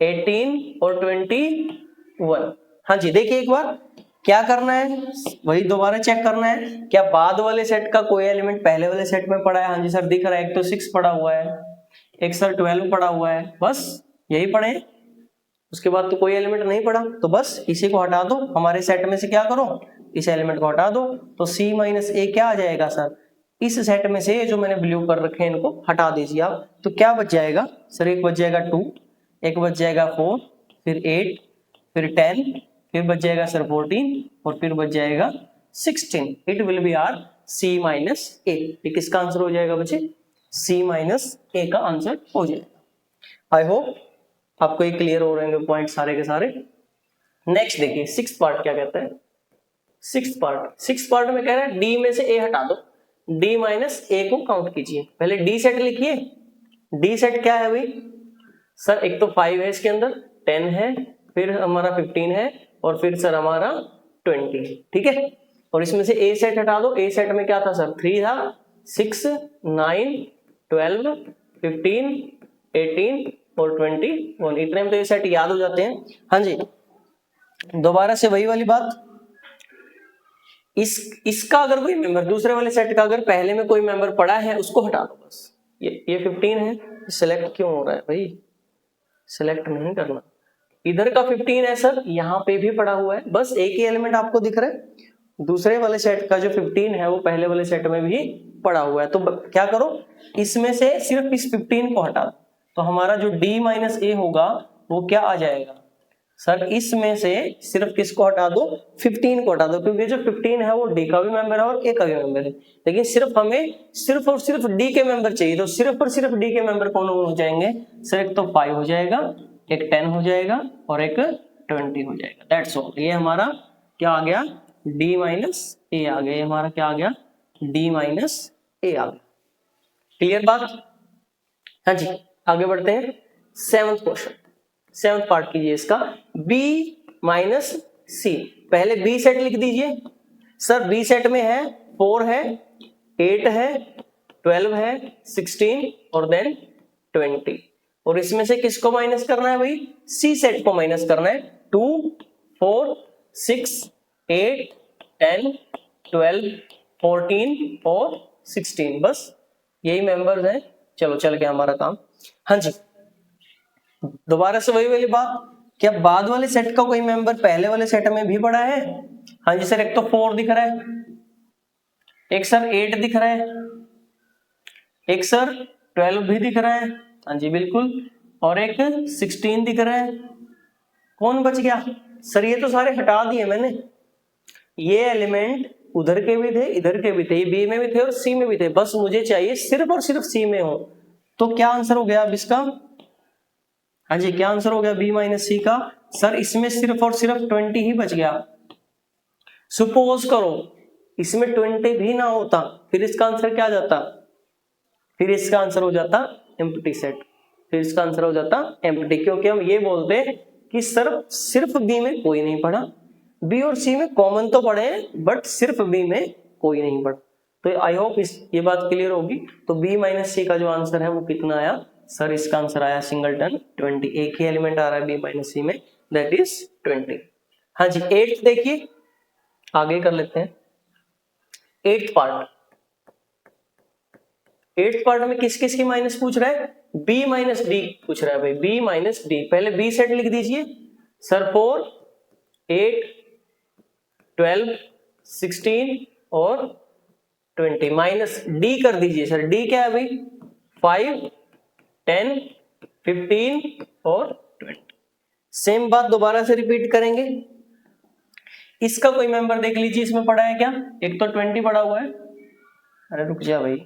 18 और 21। हाँ जी देखिए एक बार क्या करना है, वही दोबारा चेक करना है क्या बाद वाले सेट का कोई एलिमेंट पहले वाले सेट में पड़ा है। हाँ जी सर दिख रहा है, एक तो 6 पड़ा हुआ है, एक सर 12 पड़ा हुआ है, बस यही पढ़े, उसके बाद तो कोई एलिमेंट नहीं पड़ा, तो बस इसी को हटा दो, हमारे सेट में से क्या करो, इस एलिमेंट को हटा दो, तो C माइनस ए क्या आ जाएगा सर, इस सेट में से जो मैंने ब्लू कर रखे हैं इनको हटा दीजिए आप, तो क्या बच जाएगा सर, एक बच जाएगा 2, एक बच जाएगा 4, फिर 8, फिर 10, फिर बच जाएगा सर 14 और फिर बच जाएगा 16। It will be are C minus A. ये किसका आंसर हो जाएगा बच्चे, C माइनस ए का आंसर हो जाएगा। आई होप आपको ये क्लियर हो रहे हैं पॉइंट सारे के सारे। नेक्स्ट देखिए 6th पार्ट क्या कहता है। 6th पार्ट में कह रहा है डी में से ए हटा दो, डी माइनस ए को काउंट कीजिए। पहले डी सेट लिखिए, डी सेट क्या है भाई सर, एक तो 5 है इसके अंदर, 10 है, फिर हमारा 15 है और फिर सर हमारा 20, ठीक है। और इसमें से ए सेट हटा दो, ए सेट में क्या था सर, 3 था, 6, 9, 12, 15, 18 और 21। इतने में तो ये सेट याद हो जाते हैं। हाँ जी, दोबारा से वही वाली बात, इसका अगर कोई मेंबर, दूसरे वाले सेट का अगर पहले में कोई मेंबर पड़ा है उसको हटा दो बस। ये 15 है, सिलेक्ट क्यों हो रहा है भाई, सिलेक्ट नहीं करना। इधर का 15 है सर, यहाँ पे भी पड़ा हुआ है, बस एक ही एलिमेंट आपको दिख रहा है। दूसरे वाले सेट का जो 15 है वो पहले वाले सेट में भी पड़ा हुआ है, तो क्या करो, इसमें से सिर्फ इस 15 को हटा दो, तो हमारा जो d माइनस ए होगा वो क्या आ जाएगा सर, इसमें से सिर्फ किसको हटा दो, 15 को हटा दो, क्योंकि जो 15 है वो d का भी मेंबर है और a का भी मेंबर है, लेकिन सिर्फ हमें सिर्फ और सिर्फ d के मेंबर चाहिए, तो सिर्फ और सिर्फ d के मेंबर कौन हो जाएंगे सर, एक तो 5 हो जाएगा, एक 10 हो जाएगा और एक 20 हो जाएगा। That's all. ये हमारा क्या आ गया, d माइनस ए आ गया, ये हमारा क्या आ गया, d माइनस ए आ गया। क्लियर बात। हाँ जी, आगे बढ़ते हैं। 7th क्वेश्चन, 7th पार्ट कीजिए इसका, b माइनस सी। पहले b सेट लिख दीजिए सर, b सेट में है 4 है, 8 है, 12 है, 16 और देन 20। और इसमें से किसको माइनस करना है भाई, c सेट को माइनस करना है। 2, 4, 6, 8, 10, 12, 14 और 16, बस यही मेंबर्स हैं। चलो चल गया हमारा काम। हाँ जी, दोबारा से वही वाली बात, क्या बाद वाले सेट का कोई मेंबर पहले वाले सेट में भी पड़ा है। हाँ जी सर, एक तो 4 दिख रहा है, एक सर 8 दिख रहा है, एक सर 12 भी दिख रहा है, हाँ जी बिल्कुल, और एक 16 दिख रहा है। कौन बच गया सर, ये तो सारे हटा दिए मैंने, ये एलिमेंट उधर के भी थे, इधर के भी थे, ये बी में भी थे और सी में भी थे, बस मुझे चाहिए सिर्फ और सिर्फ सी में हो। तो क्या आंसर हो गया अब इसका, हाँ जी क्या आंसर हो गया बी माइनस सी का सर, इसमें सिर्फ और सिर्फ 20 ही बच गया। सपोज करो इसमें 20 भी ना होता, फिर इसका आंसर क्या जाता, फिर इसका आंसर हो जाता एम्प्टी सेट, फिर इसका आंसर हो जाता एम्प्टी, क्योंकि हम ये बोलते कि सर सिर्फ बी में कोई नहीं पढ़ा, बी और सी में कॉमन तो पढ़े बट सिर्फ बी में कोई नहीं पढ़ा। तो आई होप ये बात क्लियर होगी। तो बी माइनस सी का जो आंसर है वो कितना आया सर, इसका आंसर आया सिंगलटन 20, एक ही एलिमेंट आ रहा है बी माइनस सी में, दैट इज 20। हाँ जी 8th देखिए, आगे कर लेते हैं। 8th पार्ट, 8th पार्ट में किस किस की माइनस पूछ रहा है, b माइनस डी पूछ रहा है भाई, b माइनस डी। पहले b सेट लिख दीजिए सर, 4, 8, 12, 16 और 20, माइनस डी कर दीजिए सर, डी क्या है भाई 5, 10, 15 और 20। सेम बात दोबारा से रिपीट करेंगे। इसका कोई मेंबर देख लीजिए, इसमें पड़ा है क्या, एक तो 20 पड़ा हुआ है, अरे रुक जा भाई,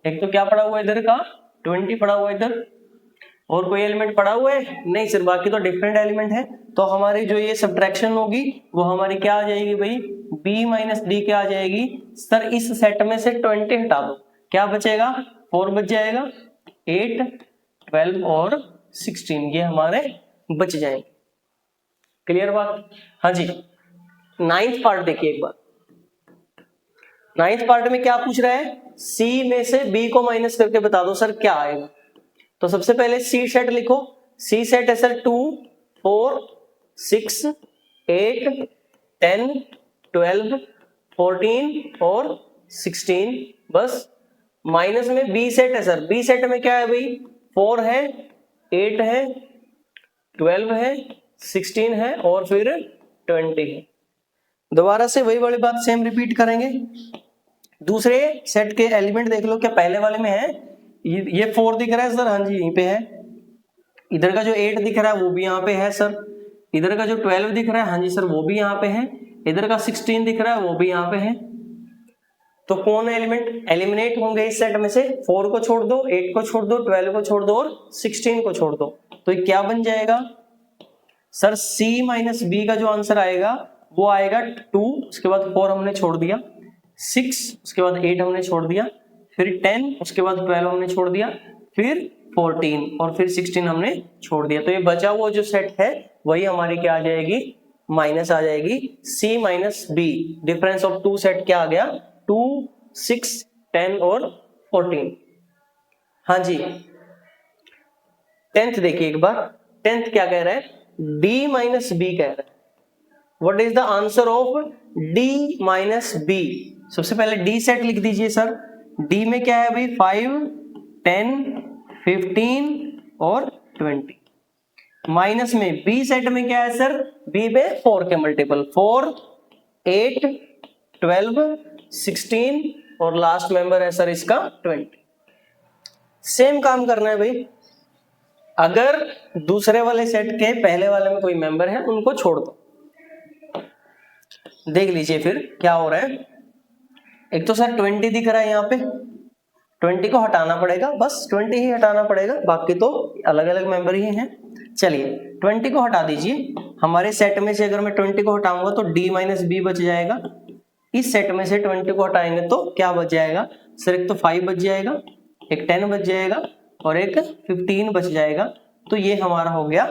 एक तो क्या पड़ा हुआ है इधर का 20 पड़ा हुआ है इधर, और कोई एलिमेंट पड़ा हुआ है नहीं सर, बाकी तो डिफरेंट एलिमेंट है। तो हमारी जो ये सब्ट्रैक्शन होगी वो हमारी क्या आ जाएगी भाई, b माइनस डी क्या आ जाएगी सर, इस सेट में से 20 हटा दो, क्या बचेगा 4 बच जाएगा, 8, 12 और 16 ये हमारे बच जाएंगे। क्लियर बात। हाँ जी 9th पार्ट देखिए एक बार, 9th पार्ट में क्या पूछ रहा है, c में से b को माइनस करके बता दो सर क्या आएगा। तो सबसे पहले c सेट लिखो, c सेट है सर 2, 4, 6, 8, 10, 12, 14 और 16, बस माइनस में बी सेट है सर, बी सेट में क्या है भाई 4 है, 8 है, 12 है, 16 है और फिर 20 है। दोबारा से वही वाली बात सेम रिपीट करेंगे। दूसरे सेट के एलिमेंट देख लो, क्या पहले वाले में है ये 4 दिख रहा है सर, हाँ जी यहीं पे है। इधर का जो 8 दिख रहा है वो भी यहाँ पे है सर। इधर का जो 12 दिख रहा है, हाँ जी सर वो भी यहाँ पे है। इधर का 16 दिख रहा है वो भी यहाँ पे है। तो कौन एलिमेंट एलिमिनेट होंगे इस सेट में से? 4 को छोड़ दो, 8 को छोड़ दो, 12 को छोड़ दो और 16 को छोड़ दो। तो ये क्या बन जाएगा सर? C माइनस बी का जो आंसर आएगा वो आएगा 2, उसके बाद 4 हमने छोड़ दिया, 6 उसके बाद 8 हमने छोड़ दिया, फिर 10 उसके बाद 12 हमने छोड़ दिया, फिर 14 और फिर 16 हमने छोड़ दिया। तो ये बचा हुआ जो सेट है वही हमारी क्या आ जाएगी? माइनस आ जाएगी C minus B. Difference of two set क्या आ गया? 2, 6, 10 और 14। हाँ जी 10th देखिए एक बार, 10th क्या कह रहा है? D माइनस बी कह रहा है। What is the answer of D minus B? सबसे पहले D सेट लिख दीजिए सर। D में क्या है भाई? 5, 10, 15 और 20। माइनस में B सेट में क्या है सर? B में 4 के मल्टीपल 4, 8, 12, 16 और लास्ट मेंबर है सर इसका 20। सेम काम करना है भाई। अगर दूसरे वाले सेट के पहले वाले में कोई मेंबर है उनको छोड़ दो। देख लीजिए फिर क्या हो रहा है। एक तो सर 20 दिख रहा है यहाँ पे, 20 को हटाना पड़ेगा, बस 20 ही हटाना पड़ेगा, बाकी तो अलग अलग मेंबर ही हैं। चलिए 20 को हटा दीजिए। हमारे सेट में से अगर मैं 20 को हटाऊंगा तो D माइनस बी बच जाएगा। इस सेट में से 20 को हटाएंगे तो क्या बच जाएगा सर? एक तो 5 बच जाएगा, एक 10 बच जाएगा और एक 15 बच जाएगा। तो ये हमारा हो गया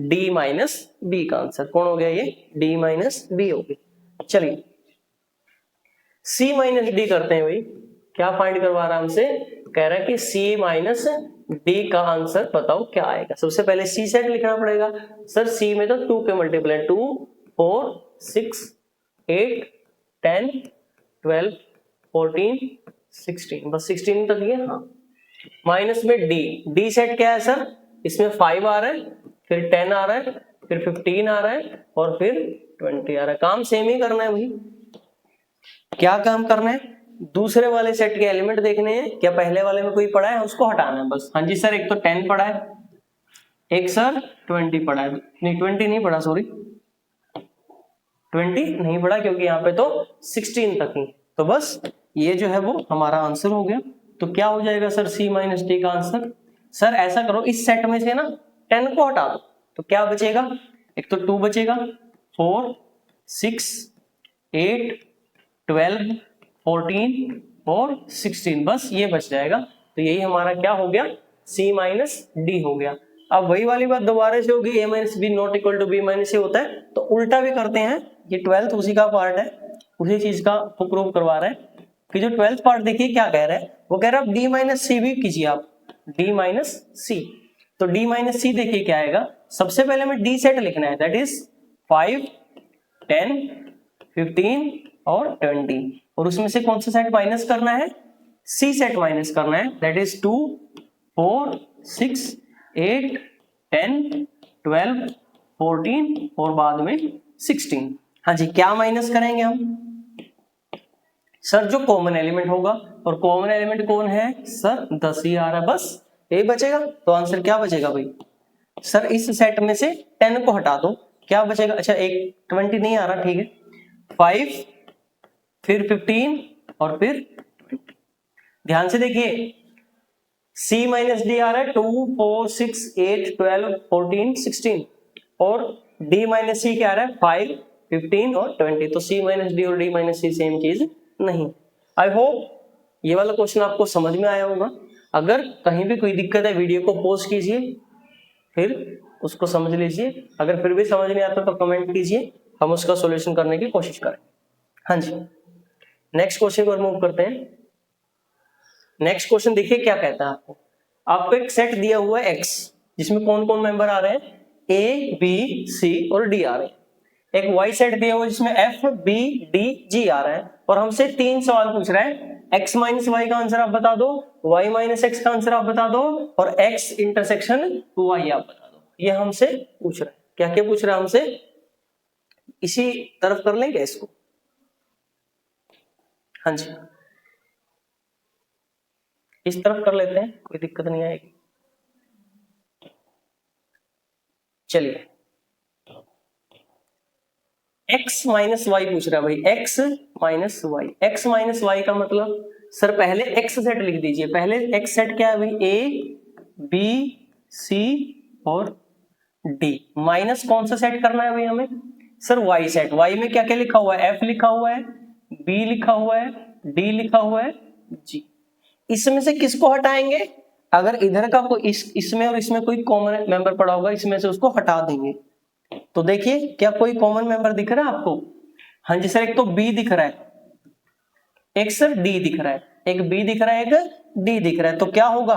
D माइनस बी का आंसर। कौन हो गया ये? D माइनस बी हो गया। चलिए C माइनस डी करते हैं भाई। क्या फाइंड करवा रहा है हमसे? कह रहा है कि C माइनस डी का आंसर बताओ क्या आएगा। सबसे पहले C सेट लिखना पड़ेगा सर। C में तो 2 के मल्टीपल है, 2, 4, 6, 8, 10, 12, 14, 16, बस 16 तक ही है। हाँ माइनस में D सेट क्या है सर? इसमें 5 आ रहा है, फिर 10 आ रहा है, फिर 15 आ रहा है और फिर 20 आ रहा है। काम सेम ही करना है भाई। क्या काम करना है? दूसरे वाले सेट के एलिमेंट देखने हैं, क्या पहले वाले में कोई पड़ा है उसको हटाना है बस। हाँ जी सर एक तो 10 पड़ा है, एक सर 20 पड़ा है, नहीं 20 नहीं पड़ा, सॉरी 20 नहीं पड़ा क्योंकि यहाँ पे तो 16 तक ही। तो बस ये जो है वो हमारा आंसर हो गया। तो क्या हो जाएगा सर C माइनस डी का आंसर? सर ऐसा करो इस सेट में से ना 10 को हटा दो तो क्या बचेगा? एक तो 2 बचेगा, 4, 6, 8, 12, 14 और 16, बस ये बच जाएगा। तो यही हमारा क्या हो गया? C माइनस डी हो गया। अब वही वाली बात दोबारा से होगी, A minus B not equal to B minus A होता है तो उल्टा भी करते हैं। ये 12th उसी का पार्ट है, उसी चीज का प्रूव करवा रहे हैं कि जो 12th पार्ट देखिए क्या कह रहा है। वो कह रहा है D माइनस सी भी कीजिए आप, D माइनस सी। तो D माइनस सी देखिए क्या आएगा। सबसे पहले हमें D सेट लिखना है, दैट इज 5, 10, 15 और 20 और उसमें से कौन सा सेट माइनस करना है? C सेट माइनस करना है, दैट इज 2, 4, 6, 8, 10, 12, 14 और बाद में 16। हाँ जी क्या माइनस करेंगे हम? सर जो कॉमन एलिमेंट होगा, और कॉमन एलिमेंट कौन है सर? 10 ही आ रहा है, बस ये बचेगा। तो आंसर क्या बचेगा भाई? सर इस सेट में से 10 को हटा दो, क्या बचेगा? अच्छा एक 20 नहीं आ रहा, ठीक है 5 फिर 15 और फिर 20। ध्यान से देखिए C माइनस डी आ रहा है 2, 4, 6, 8, 12, 14, 16 और D माइनस सी क्या आ रहा है 5, 15 और 20। तो C माइनस डी और D माइनस सी सेम चीज नहीं। आई होप ये वाला क्वेश्चन आपको समझ में आया होगा। अगर कहीं भी कोई दिक्कत है वीडियो को पॉज कीजिए, फिर उसको समझ लीजिए। अगर फिर भी समझ नहीं आता तो कमेंट कीजिए, हम उसका सॉल्यूशन करने की कोशिश करें। हाँ जी नेक्स्ट क्वेश्चन को मूव करते हैं। नेक्स्ट क्वेश्चन देखिए क्या कहता है आपको। आपको एक सेट दिया हुआ है X जिसमें कौन कौन मेंबर आ रहे हैं? A, B, C और D आ रहे हैं। एक Y सेट दिया हुआ है जिसमें F, B, D, G आ रहा है और हमसे 3 सवाल पूछ रहा है। x माइनस वाई का आंसर आप बता दो, y माइनस एक्स का आंसर आप बता दो, और x इंटरसेक्शन y आप बता दो। ये हमसे पूछ रहा है। क्या क्या पूछ रहा है हमसे? इसी तरफ कर लेंगे इसको। हाँ जी, इस तरफ कर लेते हैं, कोई दिक्कत नहीं आएगी। चलिए, x माइनस वाई पूछ रहा है भाई, x minus y. x minus y का मतलब सर पहले x सेट लिख दीजिए। पहले x सेट क्या है भाई? a b c और d। माइनस कौन सा सेट करना है भाई हमें? Sir y set. y में क्या क्या लिखा हुआ है? f लिखा हुआ है, b लिखा हुआ है, d लिखा हुआ है, g। इसमें से किसको हटाएंगे? अगर इधर का कोई इसमें और इसमें कोई कॉमन मेंबर पड़ा होगा, इसमें से उसको हटा देंगे। तो देखिए, क्या कोई कॉमन मेंबर दिख रहा है आपको? हाँ जी सर, एक तो b दिख रहा है, एक सर d दिख रहा है, एक b दिख रहा है, एक d दिख रहा है। तो क्या होगा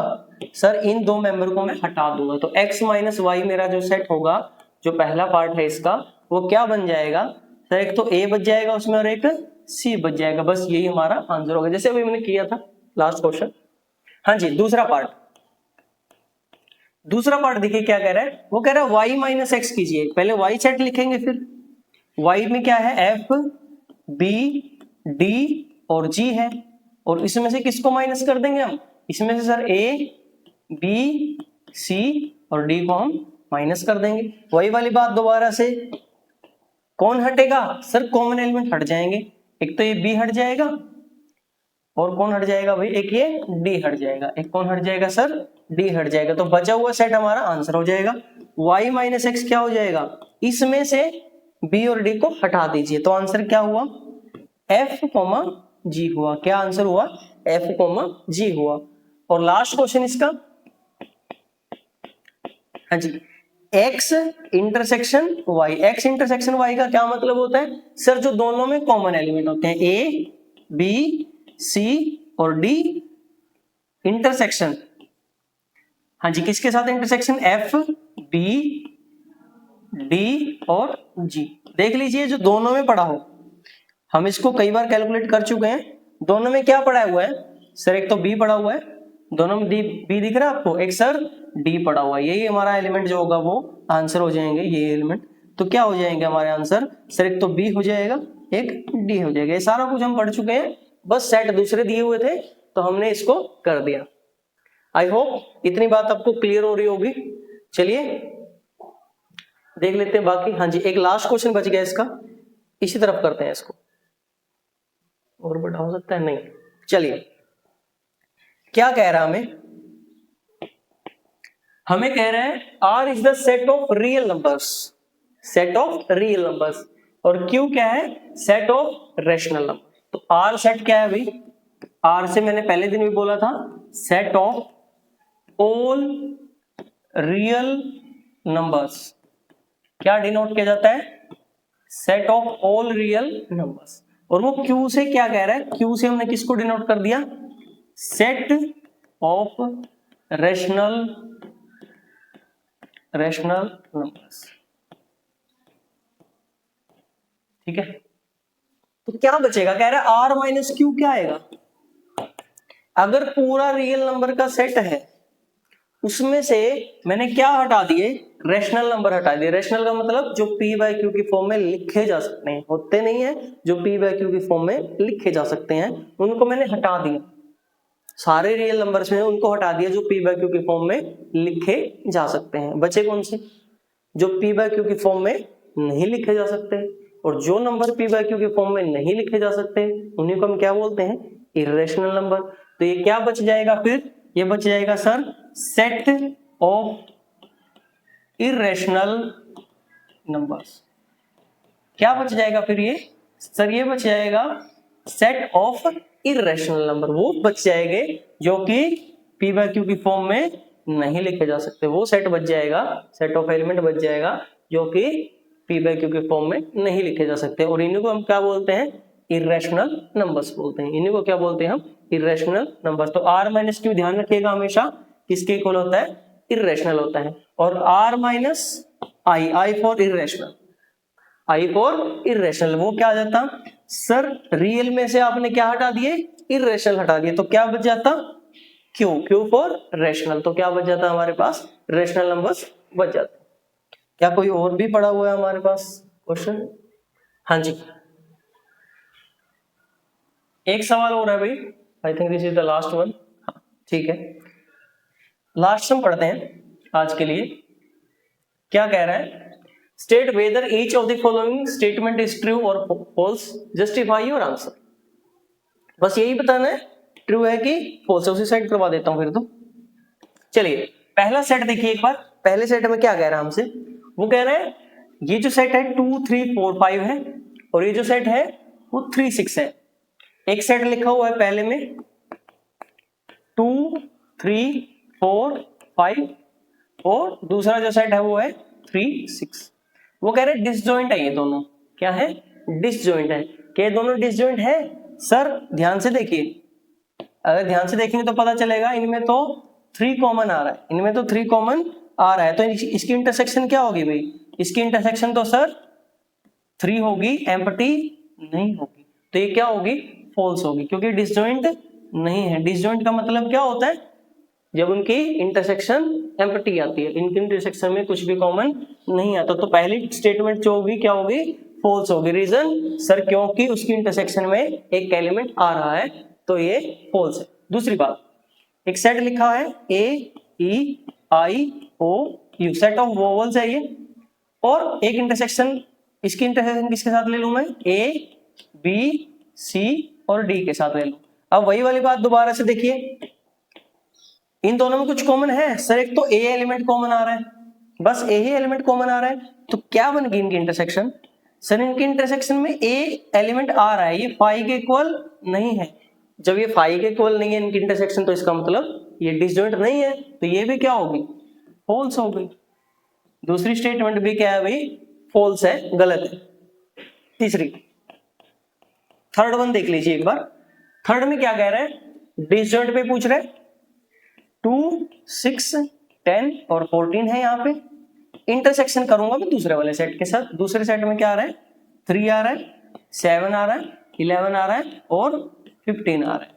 सर? इन दो मेंबर को मैं हटा दूंगा। तो x माइनस वाई मेरा जो सेट होगा, जो पहला पार्ट है इसका, वो क्या बन जाएगा सर? एक तो a बच जाएगा उसमें और एक c बच जाएगा। बस यही हमारा आंसर होगा, जैसे अभी मैंने किया था लास्ट क्वेश्चन। हाँ जी, दूसरा पार्ट देखिए क्या कह रहा है। वो कह रहा है y माइनस एक्स कीजिए। पहले y सेट लिखेंगे, फिर y में क्या है? f b d और g है, और इसमें से किसको माइनस कर देंगे हम? इसमें से सर a b c और d को हम माइनस कर देंगे। वही वाली बात दोबारा से, कौन हटेगा सर? कॉमन एलिमेंट हट जाएंगे। एक तो ये b हट जाएगा, और कौन हट जाएगा भाई? एक ये d हट जाएगा। एक कौन हट जाएगा सर? d हट जाएगा। तो बचा हुआ सेट हमारा आंसर हो जाएगा। y माइनस एक्स क्या हो जाएगा? इसमें से b और d को हटा दीजिए। तो आंसर क्या हुआ? f, g हुआ। क्या आंसर हुआ? f, g हुआ। और लास्ट क्वेश्चन इसका, हाँ जी, x intersection y। x intersection y का क्या मतलब होता है सर? जो दोनों में कॉमन एलिमेंट होते हैं, a b c और d इंटरसेक्शन। हाँ जी, किसके साथ इंटरसेक्शन? f b d और g। देख लीजिए, जो दोनों में पड़ा हो, हम इसको कई बार कैलकुलेट कर चुके हैं। दोनों में क्या पड़ा हुआ है सर? एक तो b पड़ा हुआ है, दोनों में b दिख रहा है आपको, एक सर d पड़ा हुआ है। यही हमारा एलिमेंट जो होगा वो आंसर हो जाएंगे, ये एलिमेंट। तो क्या हो जाएंगे हमारे आंसर सर? एक तो b हो जाएगा, एक d हो जाएगा। ये सारा कुछ हम पढ़ चुके हैं, बस सेट दूसरे दिए हुए थे तो हमने इसको कर दिया। आई होप इतनी बात आपको क्लियर हो रही होगी। चलिए देख लेते हैं बाकी। हाँ जी, एक लास्ट क्वेश्चन बच गया इसका, इसी तरफ करते हैं इसको। और बड़ा हो सकता है? नहीं। चलिए, क्या कह रहा हमें कह रहा है R is the set of real numbers. Set of real numbers. और Q क्या है? Set of rational number. तो R सेट क्या है भाई? R से मैंने पहले दिन भी बोला था, set of all real numbers. क्या डिनोट किया जाता है? Set of all real numbers. और वो Q से क्या कह रहा है? Q से हमने किसको डिनोट कर दिया? Set of rational numbers. ठीक है, तो क्या बचेगा? कह रहा है R माइनस Q क्या आएगा? अगर पूरा रियल नंबर का सेट है, उसमें से मैंने क्या हटा दिए? रैशनल नंबर हटा दिए। रैशनल का मतलब जो p बाय क्यू की फॉर्म में लिखे जा सकते हैं, होते नहीं है जो p बाय क्यू की फॉर्म में लिखे जा सकते हैं, उनको मैंने हटा दिया। सारे रियल नंबर्स में उनको हटा दिया जो p बाय क्यू की फॉर्म में लिखे जा सकते हैं। बचे कौन से? जो p बाय क्यू की फॉर्म में नहीं लिखे जा सकते। और जो नंबर p बाय क्यू की फॉर्म में नहीं लिखे जा सकते, उन्हीं को हम क्या बोलते हैं? Irrational number. तो ये क्या बच जाएगा फिर? ये बच जाएगा sir set of irrational numbers. क्या बच जाएगा फिर ये सर? ये बच जाएगा सेट ऑफ इर्रेशनल नंबर। वो बच जाएंगे जो कि p बाय क्यू की फॉर्म में नहीं लिखे जा सकते। वो सेट बच जाएगा, सेट ऑफ एलिमेंट बच जाएगा जो कि p बाय क्यू की फॉर्म में नहीं लिखे जा सकते। और इन्हीं को हम क्या बोलते हैं? इर्रेशनल नंबर्स बोलते हैं। इन्हीं को क्या बोलते हैं हम? Irrational numbers. तो r माइनस क्यू ध्यान रखिएगा, हमेशा किसके इक्वल होता है? इर्रेशनल होता है। और r minus I for irrational, I for irrational, वो क्या आ जाता? सर रियल में से आपने क्या हटा दिए, इरेशनल हटा दिए, तो क्या बच जाता, क्यू फॉर रेशनल, तो क्या बच जाता हमारे पास, रेशनल नंबर्स बच जाते। क्या कोई और भी पड़ा हुआ है हमारे पास क्वेश्चन? हाँ जी, एक सवाल और है भाई, I think this is the last one. ठीक है, लास्ट हम पढ़ते हैं आज के लिए। क्या कह रहा है, state whether each of the following statement is true और फॉल्स, जस्टिफाई योर आंसर। बस यही बताना है, ट्रू है कि फॉल्स है, उसी साइड करवा देता हूं फिर तो। चलिए पहला सेट देखिए एक बार, पहले सेट में क्या कह रहा है हमसे, वो कह रहा है ये जो सेट है 2 3 4 5 है, और ये जो सेट है वो 3 6 है। एक सेट लिखा हुआ है पहले में 2 3 4 5, और दूसरा जो सेट है वो है 3 6। वो कह रहे डिसजॉइंट है, ये दोनों क्या है, डिसजॉइंट है। क्या दोनों डिसजॉइंट है? सर ध्यान से देखिए, अगर ध्यान से देखेंगे तो पता चलेगा इनमें तो 3 कॉमन आ रहा है, इनमें तो 3 कॉमन आ रहा है, तो इसकी इंटरसेक्शन क्या होगी भाई, इसकी इंटरसेक्शन तो सर 3 होगी, एम्प्टी नहीं होगी, तो ये क्या होगी, फॉल्स होगी, क्योंकि डिसजॉइंट नहीं है। डिसजॉइंट का मतलब क्या होता है, जब उनकी इंटरसेक्शन एम्प्टी आती है, इनकी इंटरसेक्शन में कुछ भी कॉमन नहीं आता, तो पहली स्टेटमेंट जो होगी क्या होगी, फॉल्स होगी। रीजन सर क्योंकि उसकी इंटरसेक्शन में एक एलिमेंट आ रहा है, तो ये फॉल्स है। दूसरी बात, एक सेट लिखा है ए ई आई ओ यू, सेट ऑफ वोवल्स है ये, और एक इंटरसेक्शन, इसकी इंटरसेक्शन किसके साथ ले लूं मैं, ए बी सी और डी के साथ ले लूं। अब वही वाली बात दोबारा से देखिए, इन दोनों में कुछ कॉमन है सर, एक तो ए एलिमेंट कॉमन आ रहा है, बस ए ही एलिमेंट कॉमन आ रहा है, तो क्या बन गई इनकी इंटरसेक्शन, सर इनकी इंटरसेक्शन में ए एलिमेंट आ रहा है, ये फाई के इक्वल नहीं है। जब ये फाई के इक्वल नहीं है इनकी इंटरसेक्शन, तो इसका मतलब ये डिसजॉइंट नहीं है, तो ये भी क्या होगी, फॉल्स हो गई। दूसरी स्टेटमेंट भी क्या है भाई, फॉल्स है, गलत है। तीसरी, थर्ड वन देख लीजिए एक बार, थर्ड में क्या कह रहे हैं, डिसजॉइंट पे पूछ रहे हैं, 2 6 10 और 14 है, यहाँ पे इंटरसेक्शन करूंगा मैं दूसरे वाले सेट के साथ। दूसरे सेट में क्या आ रहा है, 3 आ रहा है, 7 आ रहा है, 11 आ रहा है और 15 आ रहा है।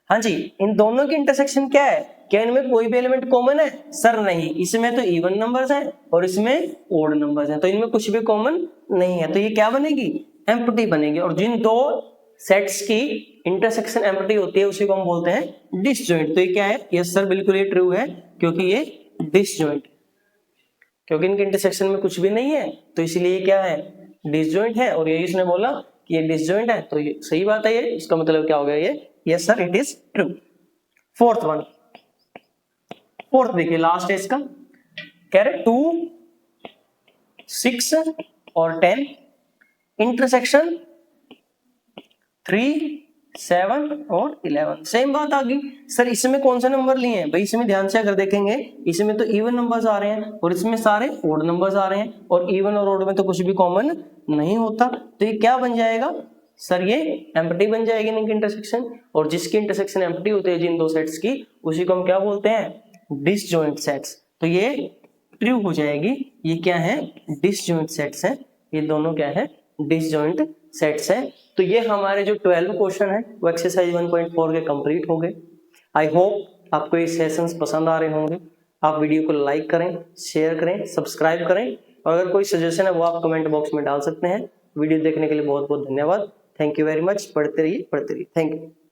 हाँ जी, इन दोनों की इंटरसेक्शन क्या है, क्या इनमें कोई भी एलिमेंट कॉमन है, सर नहीं, इसमें तो इवन नंबर्स हैं और इसमें ओड नंबर्स हैं, तो इनमें कुछ भी कॉमन नहीं है, तो ये क्या बनेगी, एम्प्टी बनेगी। और जिन दो सेट्स की इंटरसेक्शन एम्प्टी होती है उसी को हम बोलते हैं डिसजॉइंट। तो ये क्या है, यस सर बिल्कुल ये ट्रू है, क्योंकि ये डिसजॉइंट, क्योंकि इनके इंटरसेक्शन में कुछ भी नहीं है, तो इसलिए क्या है, डिसजॉइंट है। और यही इसने बोला कि ये डिसजॉइंट है, तो ये सही बात है, ये इसका मतलब क्या हो गया, ये yes sir it is true. Fourth one, fourth देखिए लास्ट है इसका, कह रहे 2 6 और 10 इंटरसेक्शन 3 7 और 11, सेम बात आ गई। सर इसमें कौन सा नंबर लिए हैं भाई, इसमें ध्यान से अगर देखेंगे, इसमें तो इवन नंबर्स आ रहे हैं और इसमें सारे ओड नंबर्स आ रहे हैं, और इवन और ओड में तो कुछ भी कॉमन नहीं होता, तो ये क्या बन जाएगा सर, ये एम्प्टी बन जाएगी इनकी इंटरसेक्शन। और जिसकी इंटरसेक्शन एम्प्टी होती है जिन दो सेट्स की, उसी को हम क्या बोलते हैं, डिसजॉइंट सेट्स। तो ये ट्रू हो जाएगी, ये क्या है, डिसजॉइंट सेट्स हैं, ये दोनों क्या है, डिसजॉइंट सेट्स हैं। तो ये हमारे जो 12 क्वेश्चन है वो एक्सरसाइज 1.4 के कंप्लीट हो गए। आई होप आपको ये सेशंस पसंद आ रहे होंगे। आप वीडियो को लाइक करें, शेयर करें, सब्सक्राइब करें, और अगर कोई सजेशन है वो आप कमेंट बॉक्स में डाल सकते हैं। वीडियो देखने के लिए बहुत बहुत धन्यवाद। Thank you very much. पढ़ते रहिए, थैंक यू।